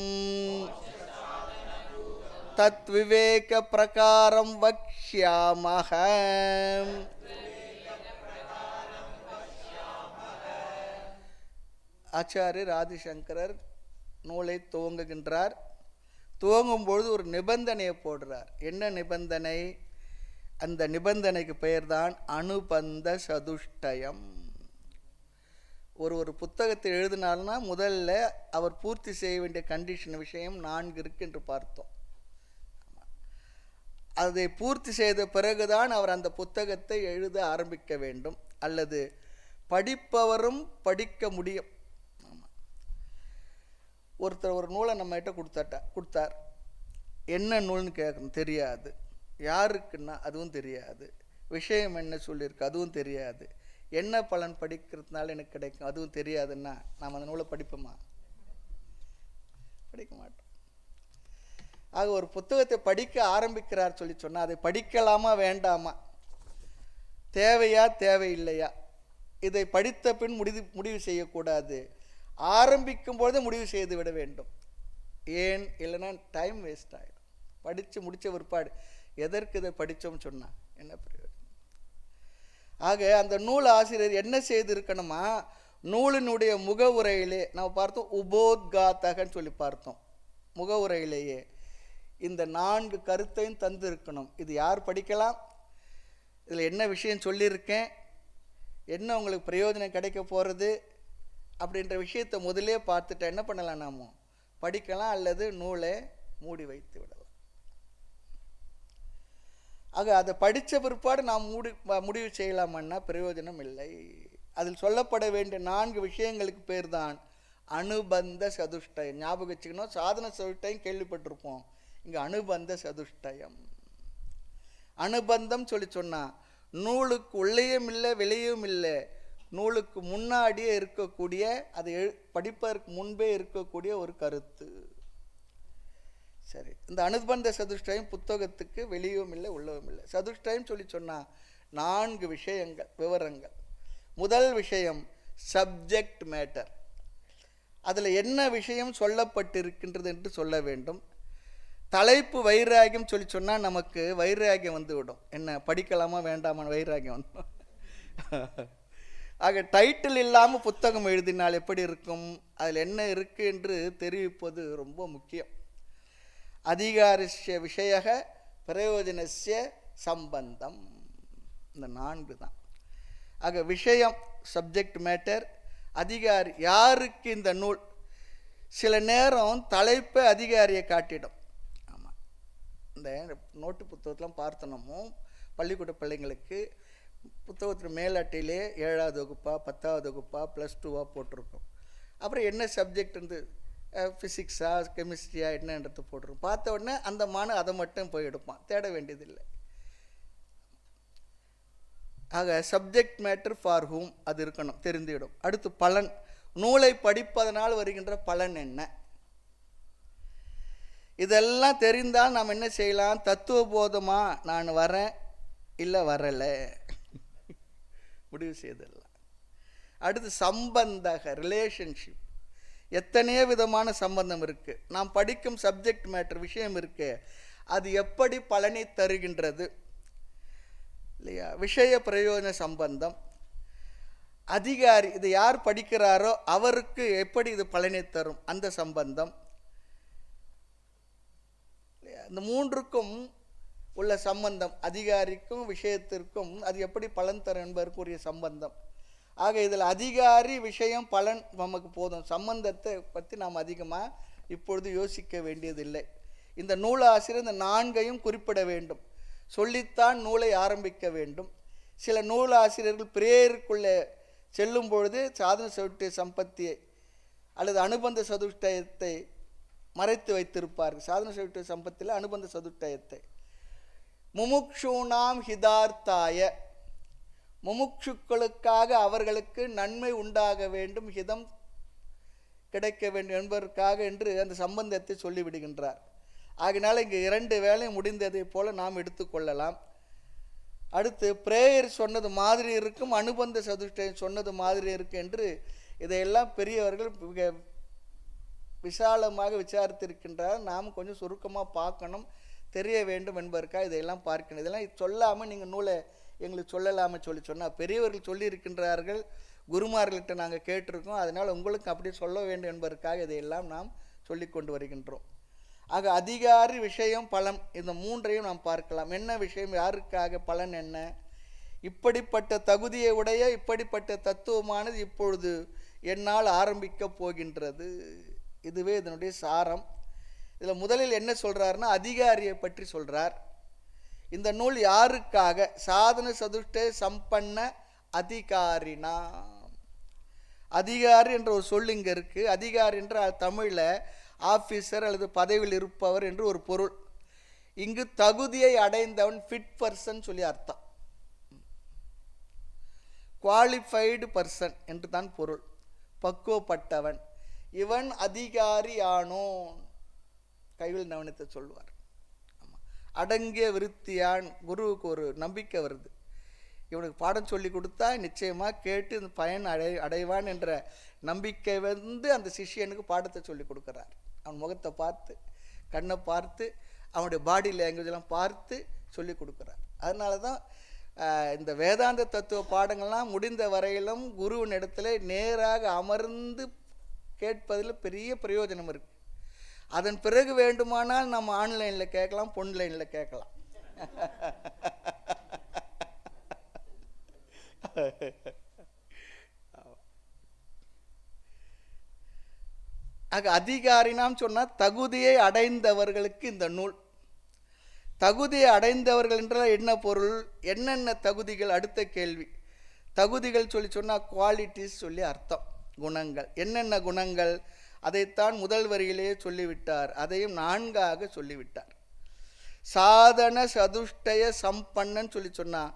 தத் விவேக பிரகாரம் வக்ஷ்யாமஹ. ஆச்சாரியர் ஆதிசங்கரர் நூலை துவங்குகின்றார். துவங்கும் பொழுது ஒரு நிபந்தனையை போடுறார். என்ன நிபந்தனை? அந்த நிபந்தனைக்கு பெயர்தான் அனுபந்த சதுஷ்டயம். ஒரு புத்தகத்தை எழுதினால்னா முதல்ல அவர் பூர்த்தி செய்ய வேண்டிய கண்டிஷன் விஷயம் 4 இருக்கு என்று பார்த்தோம். அதை பூர்த்தி செய்த பிறகுதான் அவர் அந்த புத்தகத்தை எழுத ஆரம்பிக்க வேண்டும், அல்லது படிப்பவரும் படிக்க முடியும். ஒருத்தர் ஒரு நூலை நம்ம கிட்ட கொடுத்தார். என்ன நூல்னு கேட்கணும், தெரியாது. யாருக்குன்னா அதுவும் தெரியாது. விஷயம் என்ன சொல்லியிருக்கு அதுவும் தெரியாது. என்ன பலன் படிக்கிறதுனால எனக்கு கிடைக்கும் அதுவும் தெரியாதுன்னா நாம் அந்த நூலை படிப்போமா? படிக்க மாட்டோம். ஆக ஒரு புத்தகத்தை படிக்க ஆரம்பிக்கிறார் சொல்லி சொன்னால் அதை படிக்கலாமா வேண்டாமா, தேவையா தேவையில்லையா, இதை படித்த பின் முடிவு செய்யக்கூடாது. ஆரம்பிக்கும் பொழுது முடிவு செய்து விட வேண்டும். ஏன் இல்லைன்னா டைம் வேஸ்ட் ஆகிடும். படித்து முடித்த பிற்பாடு எதற்கு இதை படித்தோம்னு சொன்னால் என்ன பிரயோஜனம்? ஆக அந்த நூல் ஆசிரியர் என்ன செய்திருக்கணுமா, நூலினுடைய முகவுரையிலே நம்ம பார்த்தோம், உபோத்காத்தகன்னு சொல்லி பார்த்தோம். முகவுரையிலேயே இந்த 4 கருத்தையும் தந்திருக்கணும். இது யார் படிக்கலாம், இதில் என்ன விஷயம் சொல்லியிருக்கேன், என்ன உங்களுக்கு பிரயோஜனம் கிடைக்க போகிறது அப்படின்ற விஷயத்தை முதலே பார்த்துட்டு என்ன பண்ணலாம், நாம படிக்கலாம் அல்லது நூலை மூடி வைத்து விடலாம். ஆக அதை படித்த பிற்பாடு நாம் முடிவு செய்யலாமன்னா பிரயோஜனம் இல்லை. அதில் சொல்லப்பட வேண்டிய 4 விஷயங்களுக்கு பேர் தான் அனுபந்த சதுஷ்டயம். ஞாபகம் வச்சுக்கணும், சாதன சதுஷ்டயம் கேள்விப்பட்டிருப்போம், இங்கே அனுபந்த சதுஷ்டயம். அனுபந்தம் சொல்லி சொன்னால் நூலுக்கு உள்ளேயும் இல்லை வெளியும் இல்லை, நூலுக்கு முன்னாடியே இருக்கக்கூடிய, அதை படிப்பதற்கு முன்பே இருக்கக்கூடிய ஒரு கருத்து. சரி, இந்த அனுபந்த சதுஷ்டயம் புத்தகத்துக்கு வெளியும் இல்லை உள்ளவும் இல்லை. சதுஷ்டயம் சொல்லி சொன்னால் 4 விஷயங்கள், விவரங்கள். முதல் விஷயம் சப்ஜெக்ட் மேட்டர். அதில் என்ன விஷயம் சொல்லப்பட்டிருக்கின்றது என்று சொல்ல வேண்டும். தலைப்பு வைராகியம் சொல்லி சொன்னால் நமக்கு வைராகியம் வந்து விடும். என்ன படிக்கலாமா வேண்டாமா வைராகியம் வந்துடும். ஆக டைட்டில் இல்லாமல் புத்தகம் எழுதினால் எப்படி இருக்கும், அதில் என்ன இருக்குது என்று தெரிவிப்பது ரொம்ப முக்கியம். அதிகாரிஷ்ய விஷய பிரயோஜனஸ்ய சம்பந்தம், இந்த 4 தான். ஆக விஷயம் சப்ஜெக்ட் மேட்டர், அதிகாரி யாருக்கு இந்த நூல். சில நேரம் தலைப்பை அதிகாரியை காட்டிடும். ஆமாம், இந்த நோட்டு புத்தகத்தெலாம் பார்த்தனமோ பள்ளிக்கூட பிள்ளைங்களுக்கு புத்தகத்தில் மேலாட்டையிலே 7வது வகுப்பா 10வது வகுப்பா +2வா போட்டிருக்கோம். அப்புறம் என்ன சப்ஜெக்ட் இருந்து ஃபிசிக்ஸா கெமிஸ்ட்ரியா என்னன்றது போட்டிருக்கோம். பார்த்த உடனே அந்த மாணவன் அதை மட்டும் போய் எடுப்பான், தேட வேண்டியதில்லை. ஆக சப்ஜெக்ட் மேட்டர் ஃபார் ஹூம் அது இருக்கணும், தெரிந்துவிடும். அடுத்து பலன், நூலை படிப்பதனால் வருகின்ற பலன் என்ன, இதெல்லாம் தெரிந்தால் நாம் என்ன செய்யலாம், தத்துவ போதமா நான் வரேன் இல்லை வரலை முடிவு செய்தலாம். அடுத்து சம்பந்தக ரிலேஷன்ஷிப், எத்தனையோ விதமான சம்பந்தம் இருக்குது. நாம் படிக்கும் சப்ஜெக்ட் மேட்டர் விஷயம் இருக்கு, அது எப்படி பலனை தருகின்றது இல்லையா. விஷய பிரயோஜன சம்பந்தம், அதிகாரி இது யார் படிக்கிறாரோ அவருக்கு எப்படி இது பலனை தரும் அந்த சம்பந்தம். இந்த 3க்கும் உள்ள சம்பந்தம், அதிகாரிக்கும் விஷயத்திற்கும் அது எப்படி பலன் தரும் என்பதற்குரிய சம்பந்தம். ஆக இதில் அதிகாரி விஷயம் பலன் நமக்கு போதும், சம்பந்தத்தை பற்றி நாம் அதிகமாக இப்பொழுது யோசிக்க வேண்டியதில்லை. இந்த நூலாசிரியர் இந்த 4ஐயும் குறிப்பிட வேண்டும், சொல்லித்தான் நூலை ஆரம்பிக்க வேண்டும். சில நூலாசிரியர்கள் பிரேயருக்குள்ளே செல்லும் பொழுது சாதன சதுஷ்டய சம்பத்தியை அல்லது அனுபந்த சதுஷ்டயத்தை மறைத்து வைத்திருப்பார்கள். சாதன சதுஷ்டய சம்பத்தியில் அனுபந்த சதுஷ்டயத்தை முமுக்ஷூணாம் ஹிதார்த்தாய, முமுட்சுக்களுக்காக அவர்களுக்கு நன்மை உண்டாக வேண்டும், ஹிதம் கிடைக்க வேண்டும் என்பதற்காக என்று அந்த சம்பந்தத்தை சொல்லிவிடுகின்றார். ஆகினால இங்கே 2 வேலை முடிந்ததை போல நாம் எடுத்துக்கொள்ளலாம். அடுத்து பிரேயர் சொன்னது மாதிரி இருக்கும், அனுபந்த சதுஷ்டயம் சொன்னது மாதிரி இருக்கு என்று இதையெல்லாம் பெரியவர்கள் மிக விசாலமாக விசாரித்திருக்கின்றார். நாம் கொஞ்சம் சுருக்கமாக பார்க்கணும், தெரிய வேண்டும் என்பதற்காக இதையெல்லாம் பார்க்கணும். இதெல்லாம் சொல்லாமல் நீங்கள் நூலை எங்களுக்கு சொல்லலாமல் சொன்னால் பெரியவர்கள் சொல்லியிருக்கின்றார்கள், குருமார்கள்கிட்ட நாங்கள் கேட்டிருக்கோம், அதனால் உங்களுக்கு அப்படி சொல்ல வேண்டும் என்பதற்காக இதையெல்லாம் நாம் சொல்லி கொண்டு வருகின்றோம். ஆக அதிகாரி விஷயம் பலன் இந்த 3ஐயும் நாம் பார்க்கலாம். என்ன விஷயம், யாருக்காக, பலன் என்ன, இப்படிப்பட்ட தகுதியை உடைய இப்படிப்பட்ட தத்துவமானது இப்பொழுது என்னால் ஆரம்பிக்கப் போகின்றது. இதுவே இதனுடைய சாரம். இதில் முதலில் என்ன சொல்கிறாருன்னா அதிகாரியை பற்றி சொல்கிறார். இந்த நூல் யாருக்காக, சாதன சதுஷ்டய சம்பன்ன அதிகாரினா. அதிகாரி என்ற ஒரு சொல் இங்கே இருக்குது. அதிகாரி என்ற தமிழில் ஆஃபீஸர் அல்லது பதவியில் இருப்பவர் என்று ஒரு பொருள். இங்கு தகுதியை அடைந்தவன், ஃபிட் பர்சன் சொல்லி அர்த்தம், குவாலிஃபைடு பர்சன் என்று தான் பொருள், பக்குவப்பட்டவன். இவன் அதிகாரி ஆனோன், கைவில் நவனத்தை சொல்லுவார். ஆமாம், அடங்கிய விருத்தியான், குருவுக்கு ஒரு நம்பிக்கை வருது, இவனுக்கு பாடம் சொல்லி கொடுத்தா நிச்சயமாக கேட்டு இந்த பயன் அடைவான் என்ற நம்பிக்கை வந்து அந்த சிஷ்யனுக்கு பாடத்தை சொல்லி கொடுக்குறார். அவன் முகத்தை பார்த்து, கண்ணை பார்த்து, அவனுடைய பாடி லாங்குவேஜெல்லாம் பார்த்து சொல்லி கொடுக்குறார். அதனால தான் இந்த வேதாந்த தத்துவ பாடங்கள்லாம் முடிந்த வரையிலும் குருவின் இடத்துல நேராக அமர்ந்து கேட்பதில் பெரிய பிரயோஜனம் இருக்குது. அதன் பிறகு வேண்டுமானால் நம்ம ஆன்லைனில் கேட்கலாம், பொன்லைனில் கேட்கலாம். ஆக அதிகாரினாம் சொன்னால் தகுதியை அடைந்தவர்களுக்கு இந்த நூல். தகுதியை அடைந்தவர்கள் என்றால் என்ன பொருள், என்னென்ன தகுதிகள்? அடுத்த கேள்வி. தகுதிகள் சொல்லி சொன்னால் குவாலிட்டிஸ் சொல்லி அர்த்தம், குணங்கள். என்னென்ன குணங்கள்? அதைத்தான் முதல் வரியிலேயே சொல்லிவிட்டார், அதையும் 4ஆக சொல்லிவிட்டார். சாதன சதுஷ்டய சம்பன்னன் சொல்லி சொன்னால்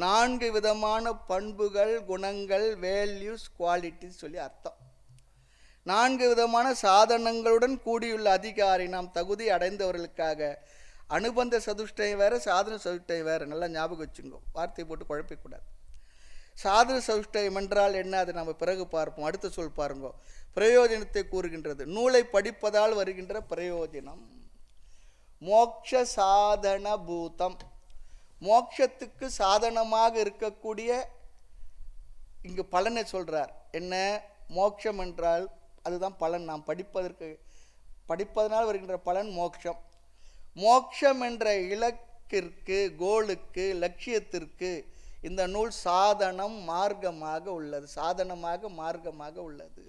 4 விதமான பண்புகள், குணங்கள், வேல்யூஸ், குவாலிட்டிஸ் சொல்லி அர்த்தம். 4 விதமான சாதனங்களுடன் கூடியுள்ள அதிகாரி. நாம் தகுதி அடைந்தவர்களுக்காக அனுபந்த சதுஷ்டயம் வேறு, சாதன சதுஷ்டயம் வேறு. நல்லா ஞாபகம் வச்சுங்க, வார்த்தை போட்டு குழப்பிக்கூடாது. சாதன சதுஷ்டயம் என்றால் என்ன, அதை நம்ம பிறகு பார்ப்போம். அடுத்த சொல் பாருங்க, பிரயோஜனத்தை கூறுகின்றது. நூலை படிப்பதால் வருகின்ற பிரயோஜனம். மோட்ச சாதன பூதம், மோட்சத்துக்கு சாதனமாக இருக்கக்கூடிய இங்கு பலனை சொல்றார். என்ன மோட்சம் என்றால் அதுதான் பலன். நாம் படிப்பதனால் வருகின்ற பலன் மோட்சம். மோட்சம் என்ற இலக்கிற்கு, கோலுக்கு, லட்சியத்திற்கு இந்த நூல் சாதனம், மார்க்கமாக உள்ளது. சாதனமாக, மார்க்கமாக உள்ளது.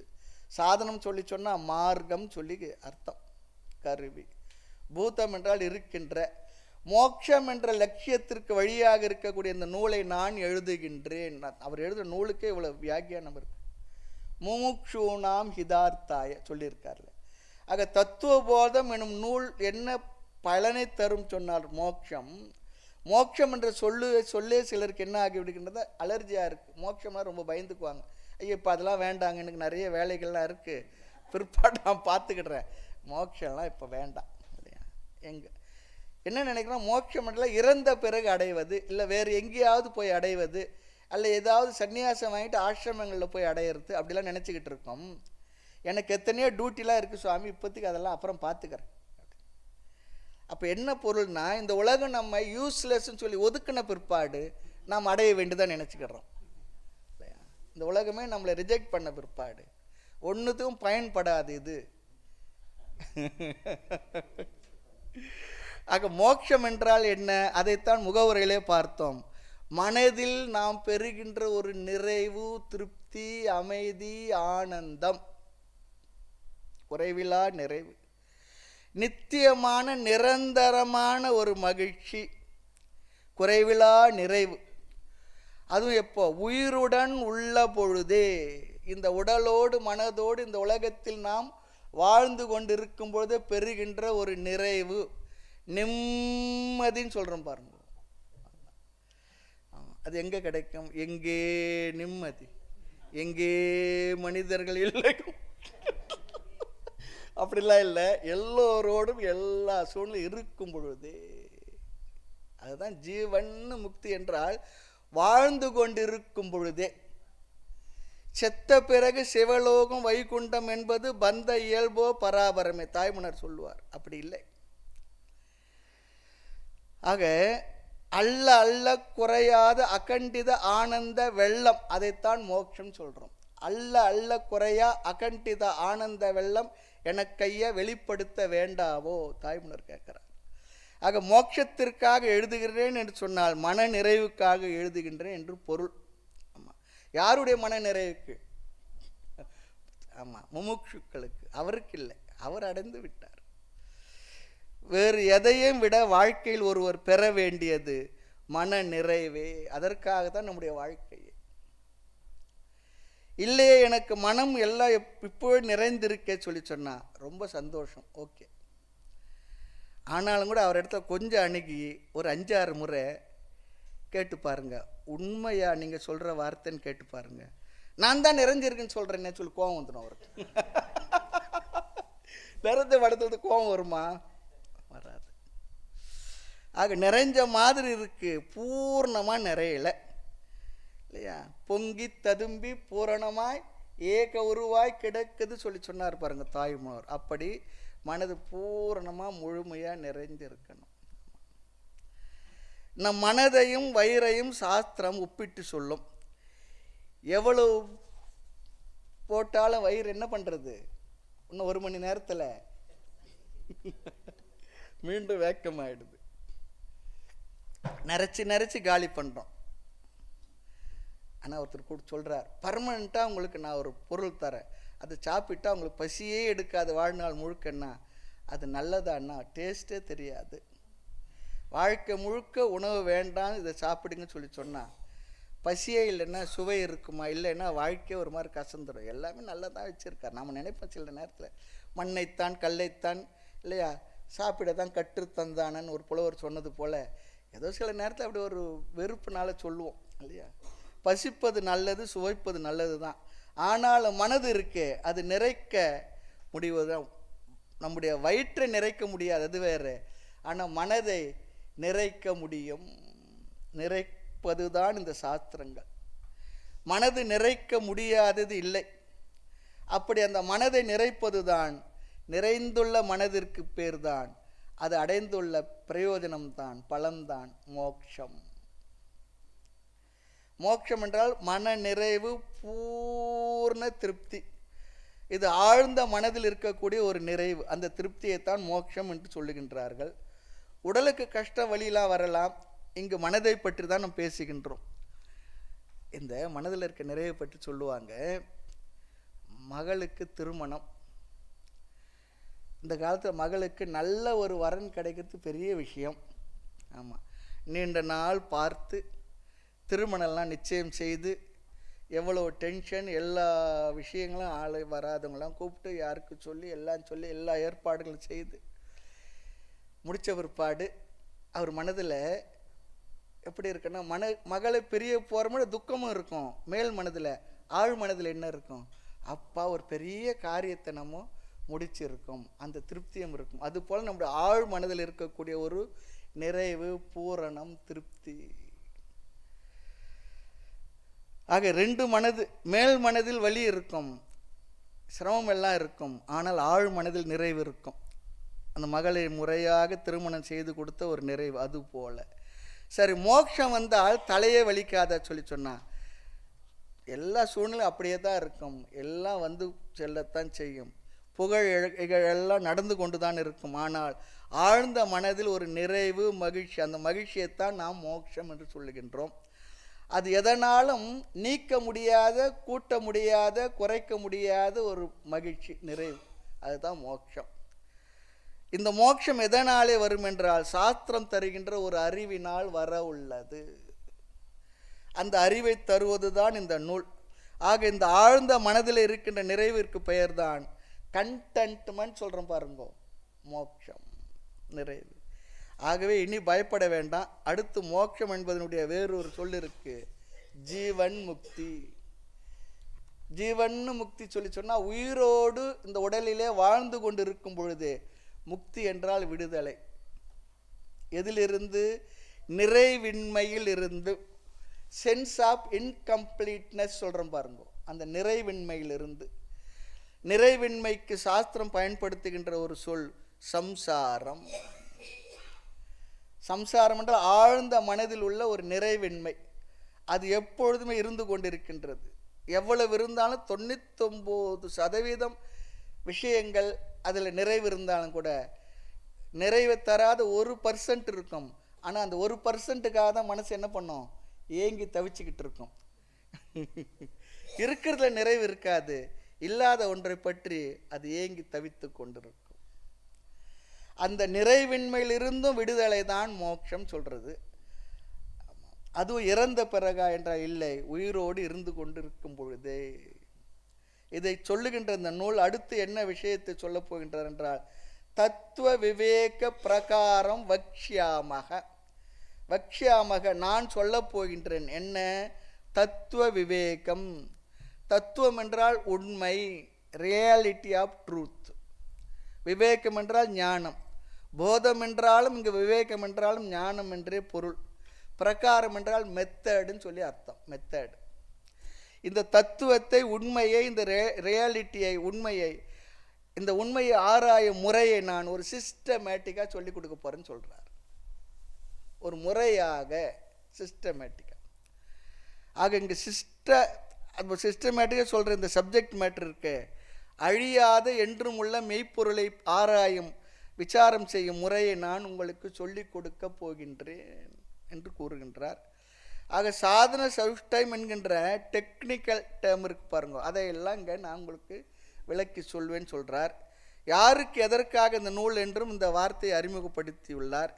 சாதனம் சொல்லி சொன்னால் மார்க்கம் சொல்லி அர்த்தம், கருவி. பூதம் என்றால் இருக்கின்ற. மோட்சம் என்ற லட்சியத்திற்கு வழியாக இருக்கக்கூடிய இந்த நூலை நான் எழுதுகின்றேன். அவர் எழுதுகிற நூலுக்கே இவ்வளவு வியாக்கியானம் இருக்கு. முமுக்ஷூணாம் ஹிதார்த்தாய சொல்லியிருக்கார்ல. ஆக தத்துவபோதம் எனும் நூல் என்ன பலனை தரும் சொன்னார்? மோட்சம். மோட்சம் என்ற சொல்லே சிலருக்கு என்ன ஆகிவிடுகின்றது, அலர்ஜியாக இருக்குது. மோட்சம்லாம் ரொம்ப பயந்துக்குவாங்க. ஐயோ இப்போ அதெல்லாம் வேண்டாங்க, எனக்கு நிறைய வேலைகள்லாம் இருக்குது, பிற்பாடு நான் பார்த்துக்கிடுறேன், மோட்சம்லாம் இப்போ வேண்டாம் இல்லையா. என்ன நினைக்கிறோம், மோட்சம் என்றால் இறந்த பிறகு அடைவது, இல்லை வேறு எங்கேயாவது போய் அடைவது, அல்ல ஏதாவது சன்னியாசம் வாங்கிட்டு ஆசிரமங்களில் போய் அடையிறது, அப்படிலாம் நினச்சிக்கிட்டு இருக்கோம். எனக்கு எத்தனையோ டியூட்டிலாம் இருக்குது சுவாமி, இப்போதைக்கு அதெல்லாம் அப்புறம் பார்த்துக்கிறேன். அப்போ என்ன பொருள்னா, இந்த உலகம் நம்ம யூஸ்லெஸ்ன்னு சொல்லி ஒதுக்கின பிற்பாடு நாம் அடைய வேண்டியதான் நினச்சிக்கிறோம் இல்லையா. இந்த உலகமே நம்மளை ரிஜெக்ட் பண்ண பிற்பாடு ஒன்றுத்துக்கும் பயன்படாது இது. ஆக மோட்சம் என்றால் என்ன, அதைத்தான் முகவுரையிலே பார்த்தோம். மனதில் நாம் பெறுகின்ற ஒரு நிறைவு, திருப்தி, அமைதி, ஆனந்தம், குறைவிலா நிறைவு, நித்தியமான நிரந்தரமான ஒரு மகிழ்ச்சி, குறைவிலா நிறைவு. அதுவும் எப்போ, உயிருடன் உள்ள பொழுதே. இந்த உடலோடு மனதோடு இந்த உலகத்தில் நாம் வாழ்ந்து கொண்டிருக்கும் பொழுது பெறுகின்ற ஒரு நிறைவு, நிம்மதின்னு சொல்கிறோம் பாருங்க. அது எங்கே கிடைக்கும்? எங்கே நிம்மதி, எங்கே மனிதர்கள் இல்லை, அப்படிலாம் இல்லை, எல்லோரோடும் எல்லா சூழ்நிலை இருக்கும் பொழுதே. அதுதான் ஜீவன் முக்தி என்றால் வாழ்ந்து கொண்டிருக்கும் பொழுதே. செத்த பிறகு சிவலோகம் வைகுண்டம் என்பது பந்த இயல்போ பராபரமே, தாய்மன்னர் சொல்லுவார். அப்படி இல்லை. ஆக அல்ல அல்ல குறையாத அகண்டித ஆனந்த வெள்ளம், அதைத்தான் மோட்சம் சொல்றோம். அல்ல அல்ல குறையா அகண்டித ஆனந்த வெள்ளம் எனக்கைய வெளிப்படுத்த வேண்டாவோ, தாய்மன்னர் கேட்கிறார். ஆக மோட்சத்திற்காக எழுதுகிறேன் என்று சொன்னால் மன நிறைவுக்காக எழுதுகின்றேன் என்று பொருள். ஆமாம், யாருடைய மன நிறைவுக்கு? ஆமாம், முமுட்சுக்களுக்கு. அவருக்கு இல்லை, அவர் அடைந்து விட்டார். வேறு எதையும் விட வாழ்க்கையில் ஒருவர் பெற வேண்டியது மன நிறைவே. அதற்காக தான் நம்முடைய வாழ்க்கையே. இல்லையே எனக்கு மனம் எல்லாம் இப்போ நிறைந்திருக்கே சொல்லி சொன்னா ரொம்ப சந்தோஷம், ஓகே. ஆனாலும் கூட அவர் இடத்துல கொஞ்சம் அணுகி ஒரு 5-6 முறை கேட்டு பாருங்க, உண்மையா நீங்கள் சொல்கிற வார்த்தைன்னு கேட்டு பாருங்க. நான் தான் நிறைஞ்சிருக்குன்னு சொல்கிறேன்னே சொல்லி கோபம் வந்துடும் அவருக்கு. நிறைஞ்ச படத்துல கோபம் வருமா? வராது. ஆக நிறைஞ்ச மாதிரி இருக்கு, பூர்ணமாக நிறையலை இல்லையா. பொங்கி ததும்பி பூரணமாய் ஏக உருவாய் கிடக்குது சொல்லி சொன்னார் பாருங்க தாய்மார். அப்படி மனது பூரணமாக முழுமையாக நிறைந்திருக்கணும். நம் மனதையும் வயிறையும் சாஸ்திரம் ஒப்பிட்டு சொல்லும். எவ்வளவு போட்டாலும் வயிறு என்ன பண்ணுறது, இன்னும் 1 மணி நேரத்தில் மீண்டும் வேக்கமாயிடுது. நிறச்சி நிறச்சி காலி பண்ணுறோம். ஆனால் ஒருத்தர் கூட சொல்கிறார், பர்மனெண்ட்டாக உங்களுக்கு நான் ஒரு பொருள் தரேன், அதை சாப்பிட்டா உங்களுக்கு பசியே எடுக்காது வாழ்நாள் முழுக்கன்னா அது நல்லதான்னா டேஸ்ட்டே தெரியாது. வாழ்க்கை முழுக்க உணவு வேண்டாம், இதை சாப்பிடுங்கன்னு சொல்லி சொன்னால் பசியே இல்லைன்னா சுவை இருக்குமா? இல்லைன்னா வாழ்க்கையே ஒரு மாதிரி கசந்துடும். எல்லாமே நல்லா தான் வச்சுருக்கார். நாம் நினைப்போம் சில நேரத்தில் மண்ணைத்தான் கல்லைத்தான் இல்லையா சாப்பிட தான் கற்று தந்தானன்னு ஒரு புலவர் சொன்னது போல் ஏதோ சில நேரத்தில் அப்படி ஒரு வெறுப்புனால சொல்லுவோம் இல்லையா. பசிப்பது நல்லது, சுவைப்பது நல்லது தான். ஆனாலும் மனது இருக்கே, அது நிறைக்க முடிவதுதான். நம்முடைய வயிற்றை நிறைக்க முடியாது, அது வேறு. ஆனால் மனதை நிறைக்க முடியும். நிறைப்பதுதான் இந்த சாஸ்திரங்கள். மனது நிறைக்க முடியாதது இல்லை. அப்படி அந்த மனதை நிறைப்பது தான், நிறைந்துள்ள மனதிற்கு பேர் தான், அது அடைந்துள்ள பிரயோஜனம்தான், பலன்தான் மோட்சம். மோட்சம் என்றால் மன நிறைவு, பூர்ண திருப்தி. இது ஆழ்ந்த மனதில் இருக்கக்கூடிய ஒரு நிறைவு. அந்த திருப்தியைத்தான் மோட்சம் என்று சொல்லுகின்றார்கள். உடலுக்கு கஷ்ட வழியெல்லாம் வரலாம். இங்கு மனதை பற்றி தான் நாம் பேசுகின்றோம். இந்த மனதில் இருக்க நிறைவை பற்றி சொல்லுவாங்க. மகளுக்கு திருமணம். இந்த காலத்தில் மகளுக்கு நல்ல ஒரு வரன் கிடைக்கிறது பெரிய விஷயம். ஆமாம், நீண்ட நாள் பார்த்து திருமணம்லாம் நிச்சயம் செய்து எவ்வளோ டென்ஷன், எல்லா விஷயங்களும் ஆளை வராதவங்களாம் கூப்பிட்டு யாருக்கு சொல்லி எல்லாம் சொல்லி எல்லா ஏற்பாடுகளும் செய்து முடித்த பிற்பாடு அவர் மனதில் எப்படி இருக்குன்னா, மகளை பிரிய போகிற துக்கமும் இருக்கும். மேல் மனதில், ஆழ் மனதில் என்ன இருக்கும்? அப்பா ஒரு பெரிய காரியத்தை நம்ம முடிச்சிருக்கோம், அந்த திருப்தியும் இருக்கும். அதுபோல் நம்முடைய ஆழ் மனதில் இருக்கக்கூடிய ஒரு நிறைவு, பூரணம், திருப்தி. ஆக ரெண்டு மனது, மேல் மனதில் வலி இருக்கும், சிரமம் எல்லாம் இருக்கும், ஆனால் ஆழ் மனதில் நிறைவு இருக்கும். அந்த மகளை முறையாக திருமணம் செய்து கொடுத்த ஒரு நிறைவு. அது போல சரி, மோட்சம் வந்தால் தலையே வலிக்காத சொல்லி சொன்னால் எல்லா சூழ்நிலையும் அப்படியே தான் இருக்கும். எல்லாம் வந்து செல்லத்தான் செய்யும். புகழ் எல்லாம் நடந்து கொண்டு தான் இருக்கும். ஆனால் ஆழ்ந்த மனதில் ஒரு நிறைவு, மகிழ்ச்சி. அந்த மகிழ்ச்சியைத்தான் நாம் மோட்சம் என்று சொல்லுகின்றோம். அது எதனாலும் நீக்க முடியாத, கூட்ட முடியாத, குறைக்க முடியாத ஒரு மகிழ்ச்சி, நிறைவு. அதுதான் மோட்சம். இந்த மோட்சம் எதனாலே வரும் என்றால் சாஸ்திரம் தருகின்ற ஒரு அறிவினால் வர உள்ளது. அந்த அறிவை தருவது தான் இந்த நூல். ஆக இந்த ஆழ்ந்த மனதில் இருக்கின்ற நிறைவிற்கு பெயர்தான் கண்டென்ட்மெண்ட் சொல்கிறோம் பாருங்க, மோட்சம், நிறைவு. ஆகவே இனி பயப்பட வேண்டாம். அடுத்து மோட்சம் என்பதனுடைய வேறொரு சொல் இருக்கு, ஜீவன் முக்தி. ஜீவன் முக்தி சொல்லி சொன்னால் உயிரோடு இந்த உடலிலே வாழ்ந்து கொண்டு இருக்கும் பொழுது முக்தி என்றால் விடுதலை. எதிலிருந்து? நிறைவின்மையில் இருந்து. சென்ஸ் ஆஃப் இன்கம்ப்ளீட்னஸ் சொல்கிறோம் பாருங்க, அந்த நிறைவின்மையிலிருந்து. நிறைவின்மைக்கு சாஸ்திரம் பயன்படுத்துகின்ற ஒரு சொல் சம்சாரம். சம்சாரம் என்றால் ஆழ்ந்த மனதில் உள்ள ஒரு நிறைவின்மை. அது எப்பொழுதுமே இருந்து கொண்டிருக்கின்றது. எவ்வளவு இருந்தாலும் 99% விஷயங்கள் அதில் நிறைவு இருந்தாலும் கூட நிறைவை தராத 1% இருக்கும். ஆனால் அந்த 1%க்காக தான் மனசு என்ன பண்ணும்? ஏங்கி தவிச்சுக்கிட்டு இருக்கும். இருக்கிறதுல நிறைவு இருக்காது. இல்லாத ஒன்றை பற்றி அது ஏங்கி தவித்து கொண்டிருக்கும். அந்த நிறைவின்மையிலிருந்தும் விடுதலை தான் மோட்சம் சொல்றது. அதுவும் இறந்த பிறகா என்றால் இல்லை, உயிரோடு இருந்து கொண்டிருக்கும் பொழுதே. இதை சொல்லுகின்ற இந்த நூல் அடுத்து என்ன விஷயத்தை சொல்ல போகின்றார் என்றால், தத்துவ விவேக பிரகாரம் வக்ஷ்யாமக. வக்ஷ்யாமக நான் சொல்ல போகின்றேன். என்ன? தத்துவ விவேகம். தத்துவம் என்றால் உண்மை, ரியாலிட்டி ஆஃப் ட்ரூத். விவேகம் என்றால் ஞானம். போதம் என்றாலும் இங்கு விவேகம் என்றாலும் ஞானம் என்றே பொருள். பிரகாரம் என்றால் மெத்தடுன்னு சொல்லி அர்த்தம். மெத்தட். இந்த தத்துவத்தை, உண்மையை, இந்த ரியாலிட்டியை, உண்மையை, இந்த உண்மையை ஆராயும் முறையை நான் ஒரு சிஸ்டமேட்டிக்காக சொல்லி கொடுக்க போகிறேன்னு சொல்கிறார். ஒரு முறையாக, சிஸ்டமேட்டிக்காக. ஆக இங்கே சிஸ்டமேட்டிக்காக சொல்கிற இந்த சப்ஜெக்ட் மேட்டர் இருக்கு, அழியாத என்றும் உள்ள மெய்ப்பொருளை ஆராயும், விசாரம் செய்யும் முறையை நான் உங்களுக்கு சொல்லிக் கொடுக்க போகின்றேன் என்று கூறுகின்றார். ஆக சாதன சவுஷ்டைம் என்கின்ற டெக்னிக்கல் டேர்ம் இருக்கு பாருங்க, அதையெல்லாம் இங்கே நான் உங்களுக்கு விளக்கி சொல்வேன்னு சொல்கிறார். யாருக்கு எதற்காக இந்த நூல் என்றும் இந்த வார்த்தையை அறிமுகப்படுத்தியுள்ளார்.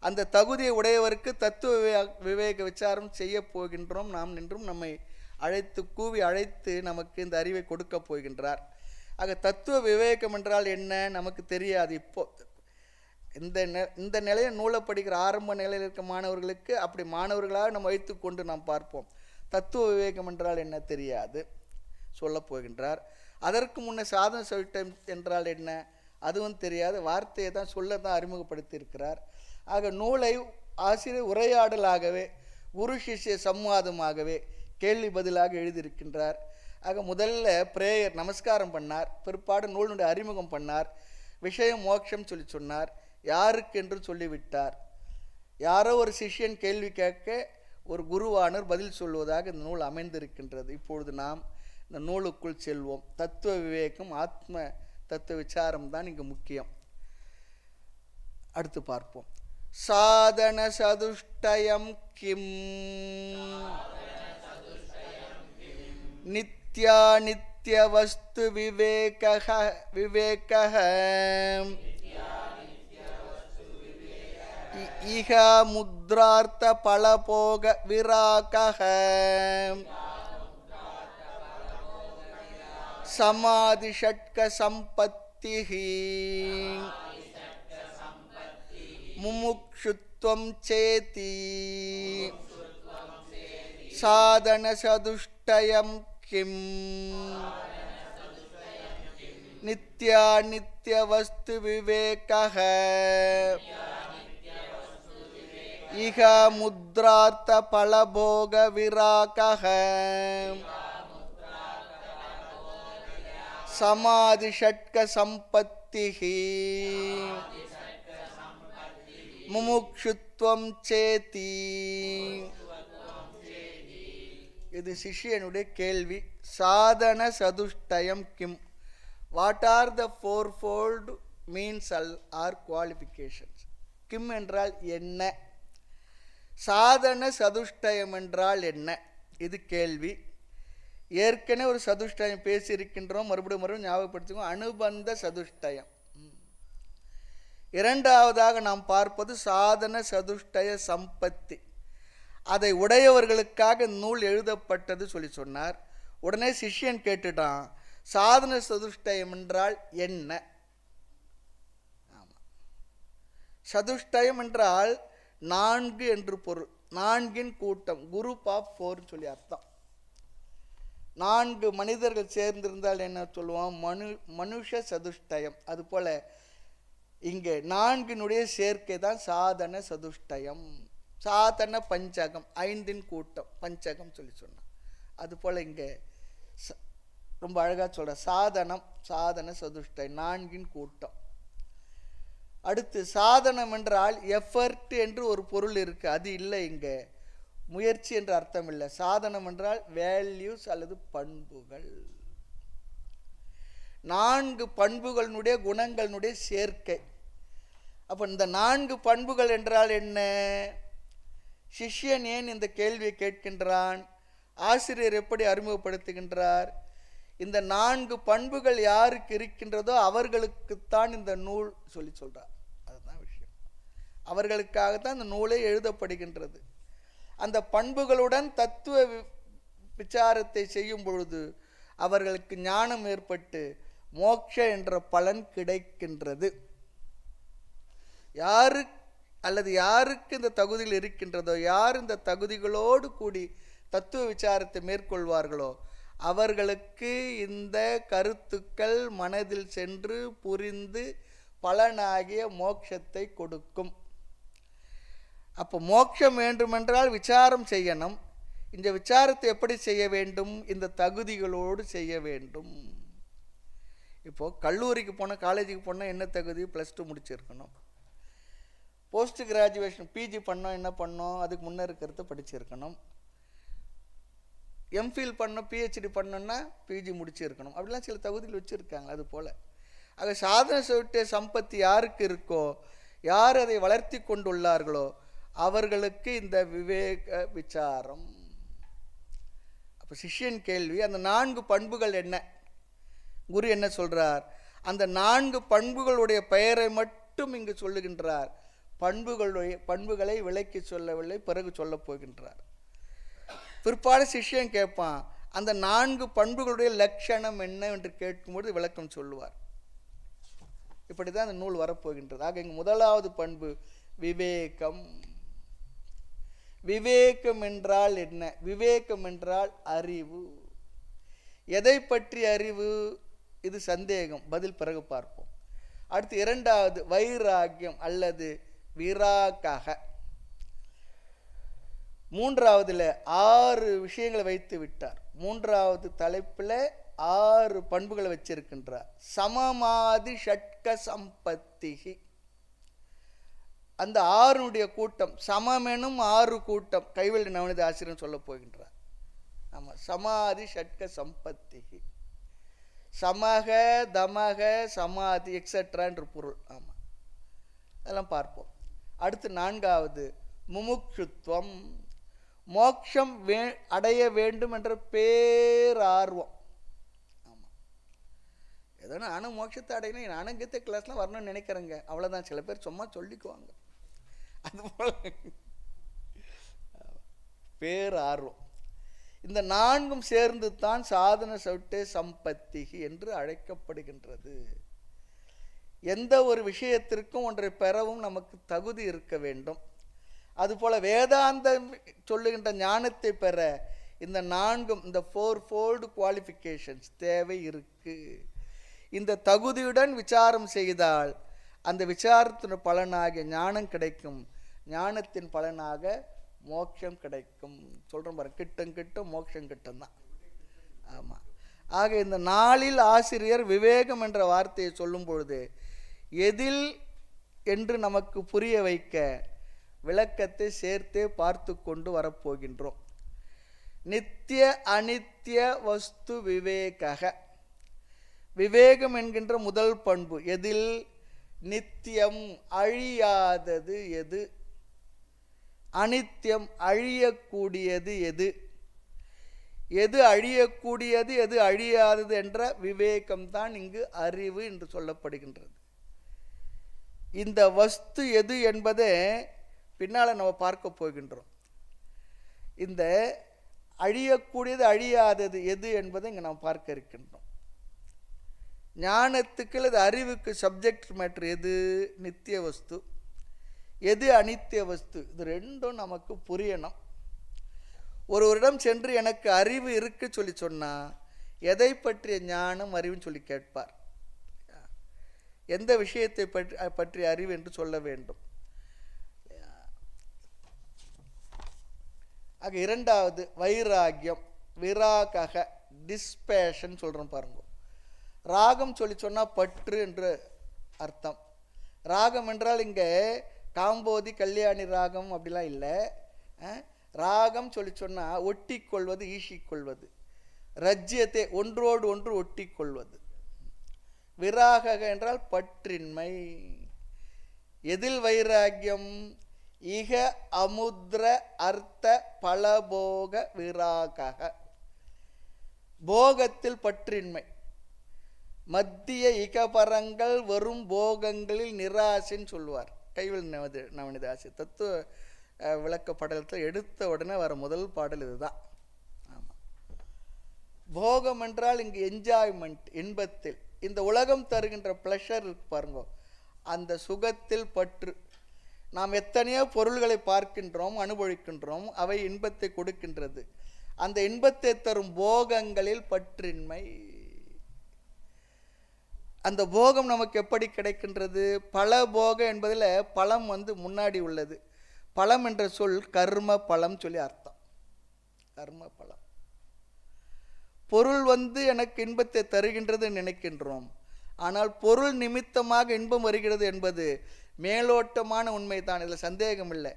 அந்த தகுதியை உடையவருக்கு தத்துவ விவேக விசாரம் செய்ய போகின்றோம் நாம் நின்றும் நம்மை அழைத்து கூவி அழைத்து நமக்கு இந்த அறிவை கொடுக்க போகின்றார். ஆக தத்துவ விவேகம் என்றால் என்ன நமக்கு தெரியாது. இப்போ இந்த நிலையை நூலை படிக்கிற ஆரம்ப நிலையில் இருக்க மாணவர்களுக்கு அப்படி மாணவர்களாக நம்ம வைத்து கொண்டு நாம் பார்ப்போம். தத்துவ விவேகம் என்றால் என்ன தெரியாது, சொல்ல போகின்றார். அதற்கு முன்னே சாதன சவிட்டம் என்றால் என்ன அதுவும் தெரியாது, வார்த்தையை தான் சொல்ல தான் அறிமுகப்படுத்தி இருக்கிறார். ஆக நூலை ஆசிரியர் உரையாடலாகவே குரு சிஷ்ய சம்வாதமாகவே கேள்வி பதிலாக எழுதியிருக்கின்றார். ஆக முதல்ல பிரேயர் நமஸ்காரம் பண்ணார், பிற்பாடு நூலினுடைய அறிமுகம் பண்ணார், விஷயம் மோட்சம் சொல்லி சொன்னார், யாருக்கு என்று சொல்லிவிட்டார். யாரோ ஒரு சிஷ்யன் கேள்வி கேட்க ஒரு குருவானர் பதில் சொல்வதாக இந்த நூல் அமைந்திருக்கின்றது. இப்பொழுது நாம் இந்த நூலுக்குள் செல்வோம். தத்துவ விவேகம் ஆத்ம தத்துவ விசாரம் தான் இங்கு முக்கியம். அடுத்து பார்ப்போம். சாதன சதுஷ்டயம் கிம் நித்யா நித்ய வஸ்து விவேகஹ இஹ முத்ரார்த்த பலபோக விராகஹ சமாதி ஷட்க சம்பத்திஹி முமுக்ஷுத்வம் சேதி சாதன சதுஷ்டயம் கிம் நித்யா நித்ய வஸ்து விவேகஹ இஹ முத்ரார்த்த பலபோக விராகஹ சமாதி ஷட்க சம்பத்திஹி முமுக்ஷுத்வம் சேதி. இது சிஷ்யனுடைய கேள்வி. சாதன சதுஷ்டயம் கிம், what are the fourfold means or qualifications? கிம் என்றால் என்ன, சாதன சதுஷ்டயம் என்றால் என்ன, இது கேள்வி. ஏற்கனவே ஒரு சதுஷ்டயம் பேசியிருக்கின்றோம், மறுபடியும் ஞாபகப்படுத்திக்கோ. அனுபந்த சதுஷ்டயம். இரண்டாவதாக நாம் பார்ப்பது சாதன சதுஷ்டய சம்பத்தி. அதை உடையவர்களுக்காக நூல் எழுதப்பட்டது சொல்லி சொன்னார். உடனே சிஷ்யன் கேட்டுட்டான், சாதன சதுஷ்டயம் என்றால் என்ன? ஆமாம், சதுஷ்டயம் என்றால் 4 என்று பொருள். 4 கூட்டம், குரூப் ஆஃப் 4 சொல்லி அர்த்தம். 4 மனிதர்கள் சேர்ந்திருந்தால் என்ன சொல்லுவோம்? மனுஷ சதுஷ்டயம். அதுபோல இங்கே 4 சேர்க்கை தான் சாதன சதுஷ்டயம். சாதன பஞ்சகம், 5 கூட்டம், பஞ்சகம் சொல்லி சொன்னான். அதுபோல் இங்கே ரொம்ப அழகாக சொல்கிற சாதனம், சாதன சதுஷ்டயம் 4 கூட்டம். அடுத்து சாதனம் என்றால் எஃபர்ட் என்று ஒரு பொருள் இருக்குது, அது இல்லை இங்கே. முயற்சி என்ற அர்த்தம் இல்லை. சாதனம் என்றால் வேல்யூஸ் அல்லது பண்புகள். 4 பண்புகளினுடைய குணங்களினுடைய சேர்க்கை. அப்போ இந்த 4 பண்புகள் என்றால் என்ன? சிஷ்யன் ஏன் இந்த கேள்வியை கேட்கின்றான்? ஆசிரியர் எப்படி அறிமுகப்படுத்துகின்றார்? இந்த 4 பண்புகள் யாருக்கு இருக்கின்றதோ அவர்களுக்குத்தான் இந்த நூல் சொல்லி சொல்றார். அதுதான் விஷயம். அவர்களுக்காகத்தான் இந்த நூலே எழுதப்படுகின்றது. அந்த பண்புகளுடன் தத்துவ விசாரத்தை செய்யும் பொழுது அவர்களுக்கு ஞானம் ஏற்பட்டு மோட்ச என்ற பலன் கிடைக்கின்றது. யாருக்கு இந்த தகுதியில் இருக்கின்றதோ, யார் இந்த தகுதிகளோடு கூடி தத்துவ விசாரத்தை மேற்கொள்வார்களோ அவர்களுக்கு இந்த கருத்துக்கள் மனதில் சென்று புரிந்து பலனாகிய மோட்சத்தை கொடுக்கும். அப்போ மோட்சம் வேண்டுமென்றால் விசாரம் செய்யணும். இந்த விசாரத்தை எப்படி செய்ய வேண்டும்? இந்த தகுதிகளோடு செய்ய வேண்டும். இப்போது கல்லூரிக்கு போனால், காலேஜுக்கு போனால் என்ன தகுதி? +2 முடிச்சிருக்கணும். போஸ்ட் கிராஜுவேஷன் பிஜி பண்ணோம், என்ன பண்ணோம்? அதுக்கு முன்னே இருக்கிறத படிச்சிருக்கணும். எம்ஃபில் பண்ணோம், பிஹெச்டி பண்ணோன்னா பிஜி முடிச்சிருக்கணும். அப்படிலாம் சில தகுதிகள் வச்சுருக்காங்க. அது போல் ஆக சாதன சவிட்ட சம்பத்தி யாருக்கு இருக்கோ, யார் அதை வளர்த்தி கொண்டுள்ளார்களோ அவர்களுக்கு இந்த விவேக விசாரம். அப்போ சிஷ்யன் கேள்வி, அந்த 4 பண்புகள் என்ன? குரு என்ன சொல்றார்? அந்த 4 பண்புகளுடைய பெயரை மட்டும் இங்கு சொல்லுகின்றார். பண்புகளை விளக்கி சொல்லவில்லை, பிறகு சொல்லப் போகின்றார். பிற்பாடு சிஷ்யன் கேட்பான், அந்த 4 பண்புகளுடைய லட்சணம் என்ன என்று கேட்கும்போது விளக்கம் சொல்லுவார். இப்படிதான் அந்த நூல் வரப்போகின்றது. ஆக இங்கு முதலாவது பண்பு விவேகம். விவேகம் என்றால் என்ன? விவேகம் என்றால் அறிவு. எதை பற்றி அறிவு? இது சந்தேகம், பதில் பிறகு பார்ப்போம். அடுத்து இரண்டாவது வைராகியம் அல்லது விராகக. மூன்றாவதுல 6 விஷயங்களை வைத்து விட்டார். மூன்றாவது தலைப்பில் 6 பண்புகளை வச்சிருக்கின்றார். சமமாதி ஷட்க சம்பத்திகி. அந்த 6 கூட்டம், சமமெனும் 6 கூட்டம் கைவல்ய நவநீத ஆசிரியர் சொல்ல போகின்றார். ஆமாம், சமாதி ஷட்க சம்பத்திகி. சமக தமக சமாதி எக்ஸெட்ரா என்று பொருள். ஆமாம், அதெல்லாம் பார்ப்போம். அடுத்து 4வது முமுட்சுத்துவம். மோட்சம் அடைய வேண்டும் என்ற பேரார்வம். ஆமாம், ஏதோ நானும் மோட்சத்தை அடையணும், நானும் கீத கிளாஸ்லாம் வரணும்னு நினைக்கிறேங்க, அவ்வளோதான். சில பேர் சும்மா சொல்லிக்குவாங்க. அதுபோல பேரார்வம். இந்த 4ம் சேர்ந்து தான் சாதன சவுட்டே சம்பத்திகி என்று அழைக்கப்படுகின்றது. எந்த ஒரு விஷயத்திற்கும் ஒன்றை பெறவும் நமக்கு தகுதி இருக்க வேண்டும். அதுபோல வேதாந்தம் சொல்லுகின்ற ஞானத்தை பெற இந்த 4ம், இந்த 4-fold குவாலிஃபிகேஷன்ஸ் தேவை இருக்கு. இந்த தகுதியுடன் விசாரம் செய்தால் அந்த விசாரத்தின் பலனாக ஞானம் கிடைக்கும். ஞானத்தின் பலனாக மோட்சம் கிடைக்கும். சொல்கிறோம் பாரு, கிட்டும் மோட்சம் கிட்டும் தான். ஆமாம். ஆக இந்த 4ல் ஆசிரியர் விவேகம் என்ற வார்த்தையை சொல்லும் பொழுது எதில் என்று நமக்கு புரிய வைக்க விளக்கத்தை சேர்த்தே பார்த்து கொண்டு வரப்போகின்றோம். நித்திய அனித்திய வஸ்து விவேக. விவேகம் என்கின்ற முதல் பண்பு எதில்? நித்தியம் அழியாதது எது, அனித்தியம் அழியக்கூடியது எது, எது அழியக்கூடியது எது அழியாதது என்ற விவேகம்தான் இங்கு அறிவு என்று சொல்லப்படுகின்றது. இந்த வஸ்து எது என்பதை பின்னால் நம்ம பார்க்க போகின்றோம். இந்த அழியக்கூடியது அழியாதது எது என்பதை இங்கே நாம் பார்க்க இருக்கின்றோம். ஞானத்துக்கு அல்லது அறிவுக்கு சப்ஜெக்ட் மேட்ரு எது? நித்திய வஸ்து. எது அனித்திய வஸ்து? இது ரெண்டும் நமக்கு புரியணும். ஒருவரிடம் சென்று எனக்கு அறிவு இருக்கு சொல்லி சொன்னால் எதை பற்றிய ஞானம் அறிவுன்னு சொல்லி கேட்பார். எந்த விஷயத்தை பற்றி அறிவு என்று சொல்ல வேண்டும். ஆக இரண்டாவது வைராகியம், விராகக, டிஸ்பேஷன் சொல்கிறோம் பாருங்க. ராகம் சொல்லி சொன்னால் பற்று என்று அர்த்தம். ராகம் என்றால் இங்கே காம்போதி கல்யாணி ராகம் அப்படிலாம் இல்லை. ராகம் சொல்லி சொன்னால் ஒட்டி கொள்வது, ஈசிக்கொள்வது, ரஜ்யத்தை ஒன்றோடு ஒன்று ஒட்டி கொள்வது. விராகக என்றால் பற்றின்மை. எதில் வைராகியம்? இக அமுத்ர அர்த்த பலபோக விராகக. போகத்தில் பற்றின்மை. மத்திய இகபரங்கள் வரும் போகங்களில் நிராசின்னு சொல்லுவார் கைவல் நவநீத ஆசிரியர். தத்துவ விளக்கப்படலத்தில் எடுத்த உடனே வர முதல் பாடல் இதுதான். ஆமாம், போகம் என்றால் இங்கு என்ஜாய்மெண்ட், இன்பத்தில். இந்த உலகம் தருகின்ற ப்ளஷர் இருக்கு பாருங்க, அந்த சுகத்தில் பற்று. நாம் எத்தனையோ பொருள்களை பார்க்கின்றோம், அனுபவிக்கின்றோம், அவை இன்பத்தை கொடுக்கின்றது. அந்த இன்பத்தை தரும் போகங்களில் பற்றின்மை. அந்த போகம் நமக்கு எப்படி கிடைக்கின்றது? பல போகம் என்பதில் பலம் முன்னாடி உள்ளது. பலம் என்ற சொல் கர்ம பலம் சொல்லி அர்த்தம். கர்ம பலம். பொருள் எனக்கு இன்பத்தை தருகின்றது நினைக்கின்றோம். ஆனால் பொருள் நிமித்தமாக இன்பம் வருகிறது என்பது மேலோட்டமான உண்மை தான், இதில் சந்தேகம் இல்லை.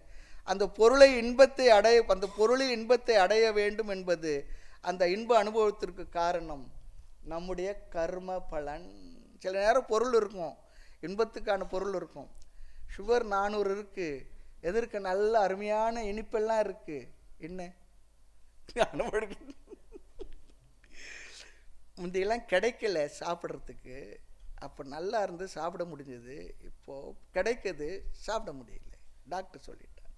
அந்த பொருளில் இன்பத்தை அடைய வேண்டும் என்பது அந்த இன்ப அனுபவத்திற்கு காரணம் நம்முடைய கர்ம பலன். சில நேரம் பொருள் இருக்கும், இன்பத்துக்கான பொருள் இருக்கும். சுகர் 400 இருக்குது, எதிர்க்க நல்ல அருமையான இனிப்பெல்லாம் இருக்குது. என்ன அனுபவம் முந்தையெல்லாம் கிடைக்கல சாப்பிட்றதுக்கு. அப்போ நல்லா இருந்து சாப்பிட முடிஞ்சது, இப்போது கிடைக்குது சாப்பிட முடியல, டாக்டர் சொல்லிட்டார்.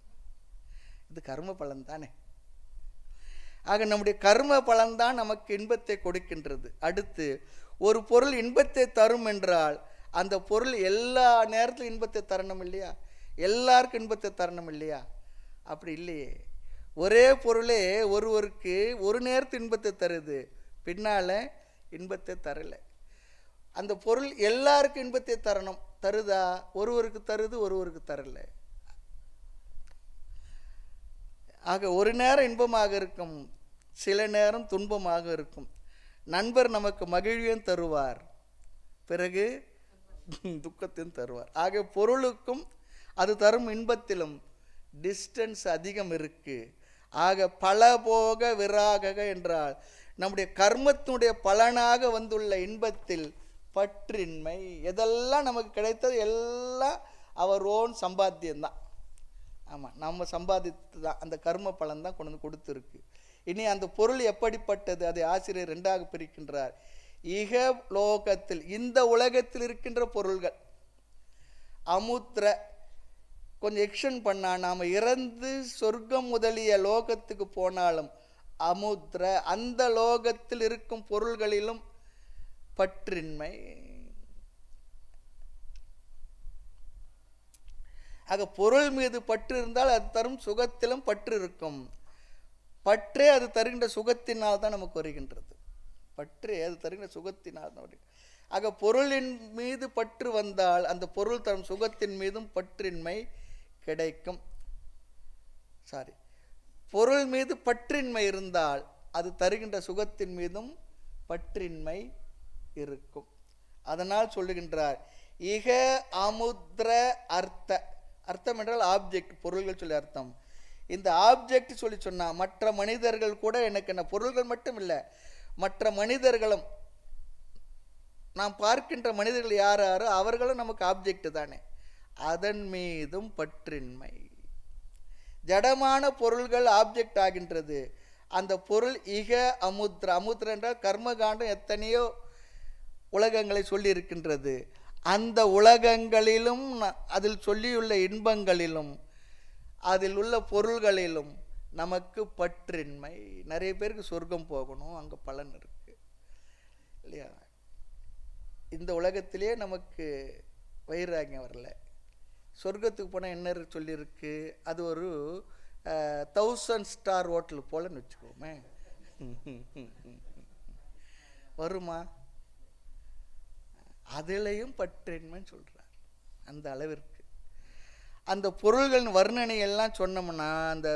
இது கர்ம பலன் தானே. ஆக நம்முடைய கர்ம பலன்தான் நமக்கு இன்பத்தை கொடுக்கின்றது. அடுத்து, ஒரு பொருள் இன்பத்தை தரும் என்றால் அந்த பொருள் எல்லா நேரத்திலும் இன்பத்தை தரணும் இல்லையா? எல்லாருக்கும் இன்பத்தை தரணும் இல்லையா? அப்படி இல்லையே. ஒரே பொருளே ஒருவருக்கு ஒரு நேரத்து இன்பத்தை தருது, பின்னால் இன்பத்தை தரலை. அந்த பொருள் எல்லாருக்கும் இன்பத்தை தருதா? ஒருவருக்கு தருது, ஒருவருக்கு தரலை. ஆக ஒரு நேரம் இன்பமாக இருக்கும், சில நேரம் துன்பமாக இருக்கும். நண்பர் நமக்கு மகிழ்வையும் தருவார், பிறகு துக்கத்தையும் தருவார். ஆக பொருளுக்கும் அது தரும் இன்பத்திலும் டிஸ்டன்ஸ் அதிகம் இருக்கு. ஆக பல போக விராக என்றால் நம்முடைய கர்மத்தினுடைய பலனாக வந்துள்ள இன்பத்தில் பற்றின்மை. எதெல்லாம் நமக்கு கிடைத்தது எல்லாம் அவர் ஓன் சம்பாத்தியம்தான். ஆமாம், நம்ம சம்பாதித்து தான், அந்த கர்ம பலன் தான் கொண்டு வந்து கொடுத்துருக்கு. இனி அந்த பொருள் எப்படிப்பட்டது? அதை ஆசிரியர் ரெண்டாக பிரிக்கின்றார். இக லோகத்தில், இந்த உலகத்தில் இருக்கின்ற பொருள்கள். அமுத்திர கொஞ்சம் எக்ஷன் பண்ணா, நாம் இறந்து சொர்க்கம் முதலிய லோகத்துக்கு போனாலும் அமுத்திர, அந்த லோகத்தில் இருக்கும் பொருள்களிலும் பற்றின்மை. ஆக பொருள் மீது பற்று இருந்தால் அது தரும் சுகத்திலும் பற்று இருக்கும். பற்றே அது தருகின்ற சுகத்தினால் தான் நமக்கு வருகின்றது. பற்றே அது தருகின்ற சுகத்தினால் தான் வருகின்றது. ஆக பொருளின் மீது பற்று வந்தால் அந்த பொருள் தரும் சுகத்தின் மீதும் பற்றின்மை கிடைக்கும். பொருள் மீது பற்றின்மை இருந்தால் அது தருகின்ற சுகத்தின் மீதும் பற்றின்மை இருக்கும். அதனால் சொல்லுகின்றார், இக அமுத்ர அர்த்த. அர்த்தம் என்றால் ஆப்ஜெக்ட், பொருள்கள் சொல்லி அர்த்தம். இந்த ஆப்ஜெக்ட் சொல்லி சொன்னால் மற்ற மனிதர்கள் கூட எனக்கு என்ன, பொருள்கள் மட்டும் இல்லை, மற்ற மனிதர்களும், நாம் பார்க்கின்ற மனிதர்கள் யார் யாரோ அவர்களும் நமக்கு ஆப்ஜெக்ட் தானே, அதன் மீதும் பற்றின்மை. ஜடமான பொருள்கள் ஆப்ஜெக்ட் ஆகின்றது. அந்த பொருள் இக அமுத்ர. அமுத்ர என்றால் கர்மகாண்டம் எத்தனையோ உலகங்களை சொல்லி இருக்கின்றது. அந்த உலகங்களிலும் அதில் சொல்லியுள்ள இன்பங்களிலும் அதில் உள்ள பொருள்களிலும் நமக்கு பற்றின்மை. நிறைய பேருக்கு சொர்க்கம் போகணும், அங்கே பலன் இருக்கு இல்லையா? இந்த உலகத்திலே நமக்கு வைராகியம் வரல. சொர்க்கத்துக்கு போனால் என்ன சொல்லியிருக்கு? அது ஒரு 1000 ஸ்டார் ஹோட்டல் போலன்னு வச்சுக்கோமே. வருமா? அதிலையும் பற்றின்மைன்னு சொல்கிறார். அந்த அளவிற்கு அந்த பொருள்களின் வர்ணனையெல்லாம் சொன்னோம்னா, அந்த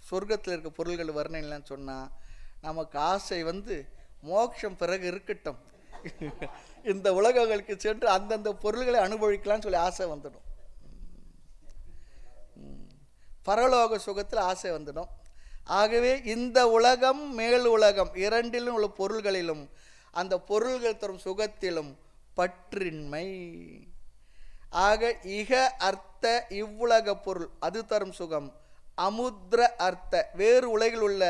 சொர்க்கத்தில் இருக்க பொருள்கள் வர்ணனைலாம் சொன்னால் நமக்கு ஆசை வந்து மோட்சம் பிறகு இருக்கட்டும், இந்த உலகங்களுக்கு சென்று அந்தந்த பொருள்களை அனுபவிக்கலாம்னு சொல்லி ஆசை வந்துடும். பரலோக சுகத்தில் ஆசை வந்துடும். ஆகவே இந்த உலகம் மேல் உலகம் இரண்டிலும் உள்ள பொருள்களிலும் அந்த பொருள்கள் தரும் சுகத்திலும் பற்றின்மை. ஆக இக அர்த்த இவ்வுலக பொருள் அது தரும் சுகம், அமுத்ர அர்த்த வேறு உலகில் உள்ள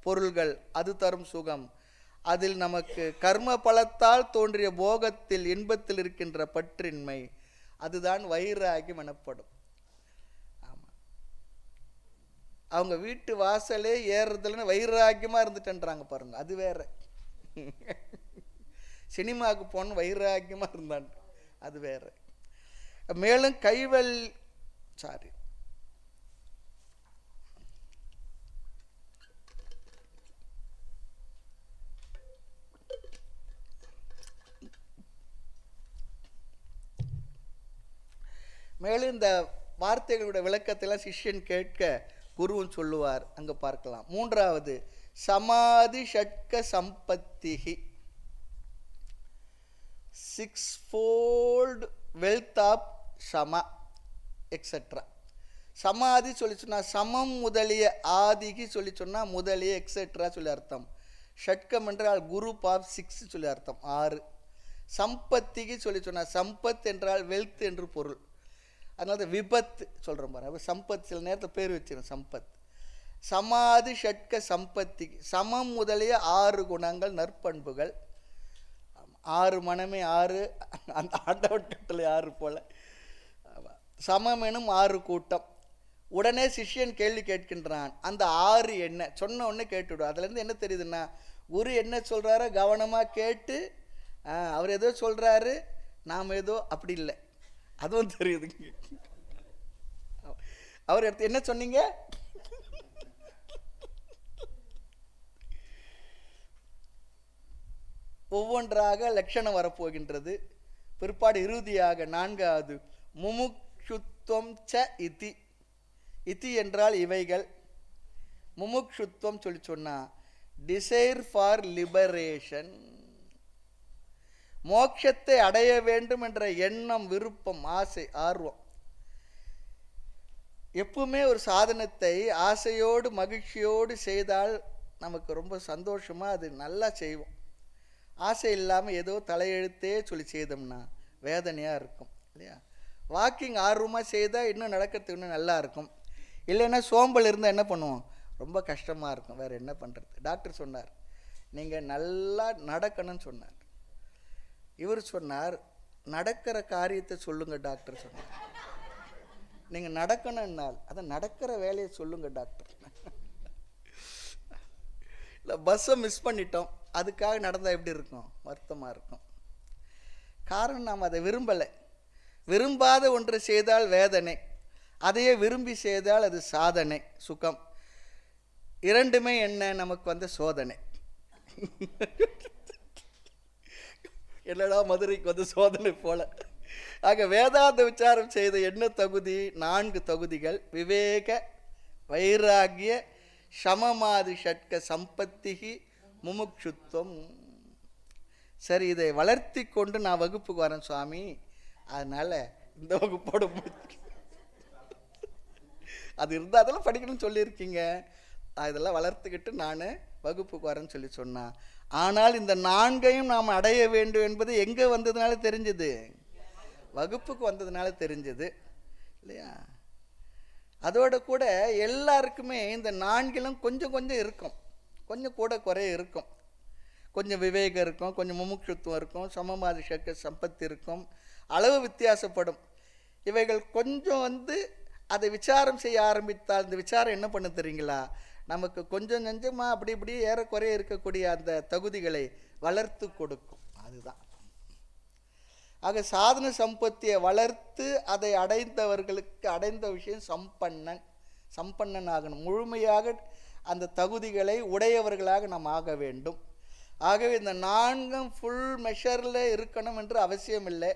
பொருள்கள் அது தரும் சுகம். அதில் நமக்கு கர்ம பலத்தால் தோன்றிய போகத்தில் இன்பத்தில் இருக்கின்ற பற்றின்மை, அதுதான் வைராகியம் எனப்படும். அவங்க வீட்டு வாசலே ஏறுறதுலன்னு வைராக்கியமாக இருந்துட்டேன்றாங்க பாருங்க, அது வேற. சினிமாவுக்கு போன வைராக்கியமாக இருந்தான், அது வேற. மேலும் மேலும் இந்த வார்த்தைகளுடைய விளக்கத்தெல்லாம் சிஷ்யன் கேட்க குருவும் சொல்லுவார். அங்கே பார்க்கலாம். மூன்றாவது சமாதி ஷட்க சம்பத்திகி, 6-fold வெல்த் ஆஃப் சமா எக்ஸெட்ரா. சமாதி சொல்லி சொன்னால் சமம் முதலிய, ஆதிகி சொல்லி சொன்னால் முதலிய எக்ஸெட்ரா சொல்லி அர்த்தம். ஷட்கம் என்றால் குரூப் ஆஃப் 6 சொல்லி அர்த்தம், 6. சம்பத்திக்கு சொல்லி சொன்னால் சம்பத் என்றால் வெல்த் என்று பொருள். அதனால விபத்து சொல்கிறோம் பாரு, சம்பத் சில நேரத்தில் பேர் வச்சிடும் சம்பத். சமாதி ஷட்க சம்பத்திக்கு சமம் முதலிய 6 குணங்கள் நற்பண்புகள். 6 மனமே 6 அந்த ஆண்டவன் கட்டளை 6 போல. சமம் எனும் 6 கூட்டம். உடனே சிஷ்யன் கேள்வி கேட்கின்றான், அந்த 6 என்ன? சொன்ன உடனே கேட்டுவிடும். அதுலேருந்து என்ன தெரியுதுன்னா, குரு என்ன சொல்கிறாரோ கவனமாக கேட்டு அவர் ஏதோ சொல்கிறாரு, நாம் ஏதோ அப்படி இல்லை, அதுவும் தெரியுதுங்க. அவர் எடுத்து என்ன சொன்னீங்க? ஒவ்வொன்றாக லட்சணம் வரப்போகின்றது. பிற்பாடு இறுதியாக 4வது முமுக்ஷுத்வம் ச இதி. இதி என்றால் இவைகள். முமுக்ஷுத்வம் சொல்லி சொன்னா டிசைர் ஃபார் லிபரேஷன், மோட்சத்தை அடைய வேண்டும் என்ற எண்ணம், விருப்பம், ஆசை, ஆர்வம். எப்பவுமே ஒரு சாதனத்தை ஆசையோடு மகிழ்ச்சியோடு செய்தால் நமக்கு ரொம்ப சந்தோஷமாக அது நல்லா செய்வோம். ஆசை இல்லாமல் ஏதோ தலையெழுத்தே சொல்லி செய்தோம்னா வேதனையாக இருக்கும் இல்லையா? வாக்கிங் ஆர்வமாக செய்தால் இன்னும் நடக்கிறதுக்கு இன்னும் நல்லா இருக்கும். இல்லைன்னா சோம்பல் இருந்தால் என்ன பண்ணுவோம்? ரொம்ப கஷ்டமாக இருக்கும். வேறு என்ன பண்ணுறது? டாக்டர் சொன்னார், நீங்கள் நல்லா நடக்கணும்னு சொன்னார். இவர் சொன்னார், நடக்கிற காரியத்தை சொல்லுங்கள் டாக்டர் சொன்னார். நீங்கள் நடக்கணும்னால் அதை நடக்கிற வேலையை சொல்லுங்கள் டாக்டர். இல்லை பஸ்ஸை மிஸ் பண்ணிட்டோம், அதுக்காக நடந்தால் எப்படி இருக்கும்? வருத்தமாக இருக்கும். காரணம் நாம் அதை விரும்பலை. விரும்பாத ஒன்றை செய்தால் வேதனை, அதையே விரும்பி செய்தால் அது சாதனை, சுகம். இரண்டுமே என்ன? நமக்கு வந்த சோதனை. என்னடா மதுரைக்கு வந்து சோதனை போல. ஆக வேதாந்த விசாரம் செய்த என்ன தகுதி? 4 தகுதிகள். விவேக, வைராகிய, சமமாதி ஷட்க சம்பத்திகி, முமுக்ஷுத்வம். சரி, இதை வளர்த்தி கொண்டு நான் வகுப்புக்கு வரேன் சுவாமி, அதனால இந்த வகுப்போட அது இருந்தால் அதெல்லாம் படிக்கணும்னு சொல்லியிருக்கீங்க, இதெல்லாம் வளர்த்துக்கிட்டு நான் வகுப்புக்கு வரேன்னு சொல்லி சொன்னான். ஆனால் இந்த 4ஐயும் நாம் அடைய வேண்டும் என்பது எங்கே வந்ததுனால தெரிஞ்சது? வகுப்புக்கு வந்ததுனால தெரிஞ்சது இல்லையா? அதோட கூட எல்லாருக்குமே இந்த 4லும் கொஞ்சம் கொஞ்சம் இருக்கும், கொஞ்சம் கூட குறைய இருக்கும். கொஞ்சம் விவேகம் இருக்கும், கொஞ்சம் முமுட்சுத்துவம் இருக்கும், சமமாதி ஷட்க சம்பத்தி இருக்கும், அளவு வித்தியாசப்படும். இவைகள் கொஞ்சம் அதை விசாரம் செய்ய ஆரம்பித்தால் இந்த விசாரம் என்ன பண்ண தெரியுங்களா? நமக்கு கொஞ்சம் கொஞ்சமாக அப்படி இப்படி ஏறக்குறைய இருக்கக்கூடிய அந்த தகுதிகளை வளர்த்து கொடுக்கும். அதுதான். ஆக சாதன சம்பத்தியை வளர்த்து அதை அடைந்தவர்களுக்கு அடைந்த விஷயம் சம்பன்னன் ஆகணும். முழுமையாக அந்த தகுதிகளை உடையவர்களாக நாம் ஆக வேண்டும். ஆகவே இந்த 4ம் ஃபுல் மெஷரில் இருக்கணும் என்று அவசியம் இல்லை.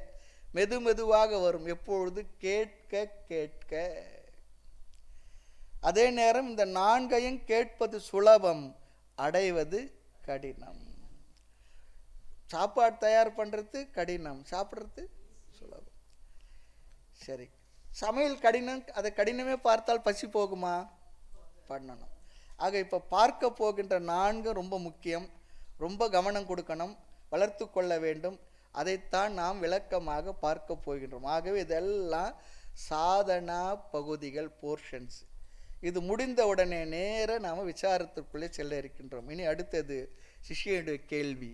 மெதுவாக வரும். எப்பொழுது? கேட்க கேட்க. அதே நேரம் இந்த 4ஐயும் கேட்பது சுலபம், அடைவது கடினம். சாப்பாடு தயார் பண்ணுறது கடினம், சாப்பிட்றது சுலபம். சரி, சமையல் கடினம். அதை கடினமே பார்த்தால் பசி போகுமா? பண்ணணும். ஆக இப்போ பார்க்க போகின்ற 4 ரொம்ப முக்கியம், ரொம்ப கவனம் கொடுக்கணும், வளர்த்து கொள்ள வேண்டும். அதைத்தான் நாம் விளக்கமாக பார்க்க போகின்றோம். ஆகவே இதெல்லாம் சாதனா பகுதிகள், போர்ஷன்ஸ். இது முடிந்த உடனே நேர நாம் விசாரத்திற்குள்ளே செல்ல இருக்கின்றோம். இனி அடுத்தது சிஷ்யனுடைய கேள்வி.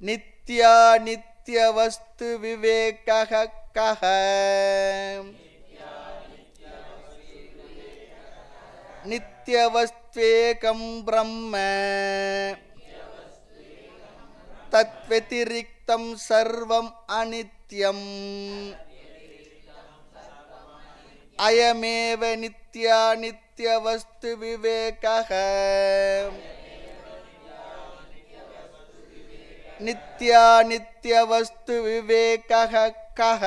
நித்யா நித்ய வஸ்து விவேகः கஹ? நித்ய வஸ்த்வேகம் பிரம்ம தத் வதிரிக்தம் சர்வம் அநித்யம் அயமேவ நித்யா நித்ய வஸ்து விவேகः. நித்யா நித்ய வஸ்து விவேகः கஹ?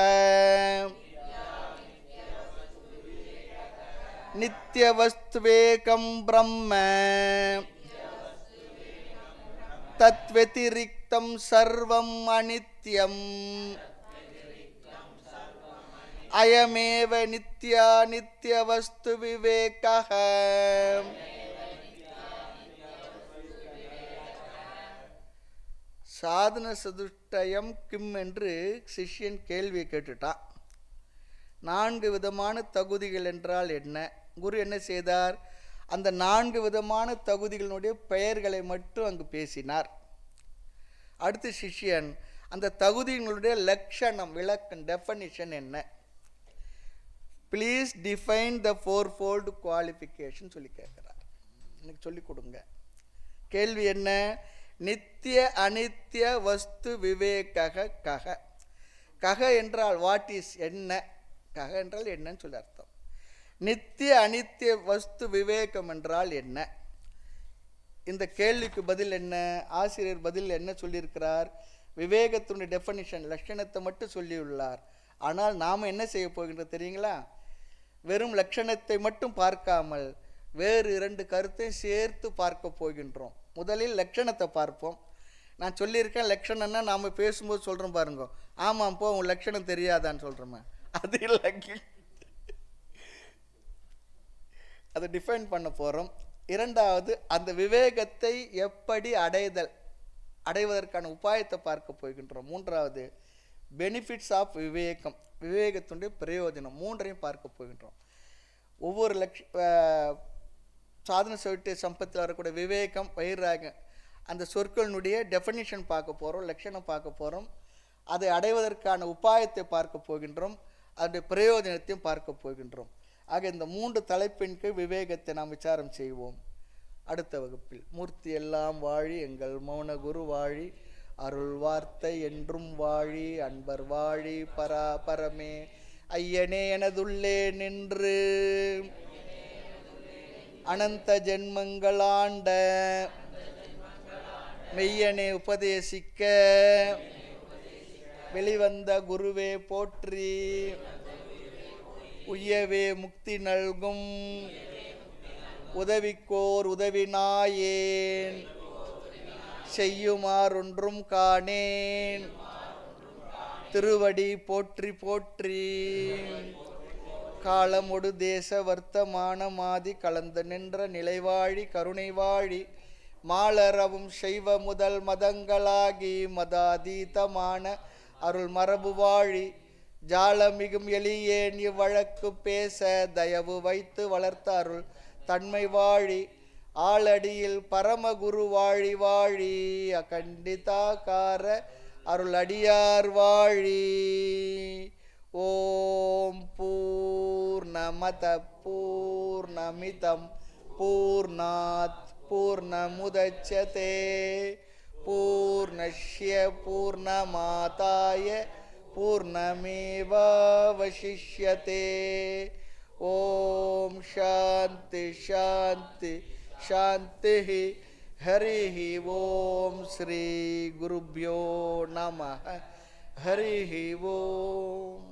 நித்ய வஸ்த்வேகம் பிரம்ம தத் வதிரிக்தம் சர்வம் அநித்யம் அயமேவ நித்யா நித்ய வஸ்து விவேகः. சாதன சதுஷ்டயம் கிம் என்று சிஷ்யன் கேள்வியை கேட்டுட்டான். 4 விதமான தகுதிகள் என்றால் என்ன? குரு என்ன செய்தார்? அந்த 4 விதமான தகுதிகளினுடைய பெயர்களை மட்டும் அங்கு பேசினார். அடுத்து சிஷ்யன் அந்த தகுதியினுடைய லட்சணம், விளக்கம், டெஃபனிஷன் என்ன? ப்ளீஸ் டிஃபைன் த ஃபோர்ஃபோல்டு குவாலிஃபிகேஷன் சொல்லி கேட்குறார். எனக்கு சொல்லிக் கொடுங்க. கேள்வி என்ன? நித்திய அனித்திய வஸ்து விவேக கக. கக என்றால் வாட் இஸ், என்ன? கக என்றால் என்னன்னு சொல்லி அர்த்தம். நித்திய அனித்திய வஸ்து விவேகம் என்றால் என்ன? இந்த கேள்விக்கு பதில் என்ன? ஆசிரியர் பதில் என்ன சொல்லியிருக்கிறார்? விவேகத்தினுடைய டெஃபனிஷன், லட்சணத்தை மட்டும் சொல்லியுள்ளார். ஆனால் நாம் என்ன செய்ய போகின்றோம் தெரியுங்களா? வெறும் லட்சணத்தை மட்டும் பார்க்காமல் வேறு 2 கருத்தையும் சேர்த்து பார்க்க போகின்றோம். முதலில் லட்சணத்தை பார்ப்போம். நான் சொல்லியிருக்கேன், லட்சணம்னா நாம் பேசும்போது சொல்கிறோம் பாருங்க, ஆமாம் போ உன் லட்சணம் தெரியாதான்னு சொல்கிறோமே, அது இல்லை. அதை டிஃபைன் பண்ண போகிறோம். இரண்டாவது, அந்த விவேகத்தை எப்படி அடைவதற்கான உபாயத்தை பார்க்க போகின்றோம். மூன்றாவது, பெனிஃபிட்ஸ் ஆஃப் விவேகம், விவேகத்துடைய பிரயோஜனம், 3ஐயும் பார்க்க போகின்றோம். ஒவ்வொரு சாதன சொட்டு சம்பத்தில் வரக்கூடிய விவேகம், வைராகம், அந்த சொற்களினுடைய டெஃபனிஷன் பார்க்க போகிறோம், லட்சணம் பார்க்க போகிறோம். அதை அடைவதற்கான உபாயத்தை பார்க்க போகின்றோம், அதனுடைய பிரயோஜனத்தையும் பார்க்க போகின்றோம். ஆக இந்த 3 தலைப்பின் கீழ் விவேகத்தை நாம் விசாரம் செய்வோம். அடுத்த வகுப்பில் மூர்த்தி எல்லாம் வாழி, எங்கள் மௌன குரு வாழி, அருள் வார்த்தை என்றும் வாழி, அன்பர் வாழி, பராபரமே ஐயனே எனதுள்ளே நின்று அனந்த ஜென்மங்களாண்ட மெய்யனே உபதேசிக்க வெளிவந்த குருவே போற்றி, உய்யவே முக்தி நல்கும் உதவிக்கோர் உதவினாயேன், செய்யுமாறொன்றும் காணேன், திருவடி போற்றி போற்றி. காலமொடு தேச வர்த்தமான மாதி கலந்து நின்ற நிலைவாழி கருணை வாழி, மாலரவும் செய்வ முதல் மதங்களாகி மதாதீதமான அருள் மரபு வாழி, ஜாலமிகும் எளியேன் இவ்வழக்கு பேச தயவு வைத்து வளர்த்த அருள் தன்மை வாழி, ஆளடியில் பரமகுரு வாழி வாழி, அகண்டிதாகார அருள் அடியார் வாழி. ஓம் பூர்ணமத பூர்ணமிதம் பூர்ணாத் பூர்ணமுதச்யதே பூர்ணஸ்ய பூர்ணமாதாய பூர்ணமேவாவசிஷ்யதே. ஓம் சாந்தி சாந்தி சாந்தி. ஹரி ஓம். ஸ்ரீ குருப்யோ நமः. ஹரி ஓம்.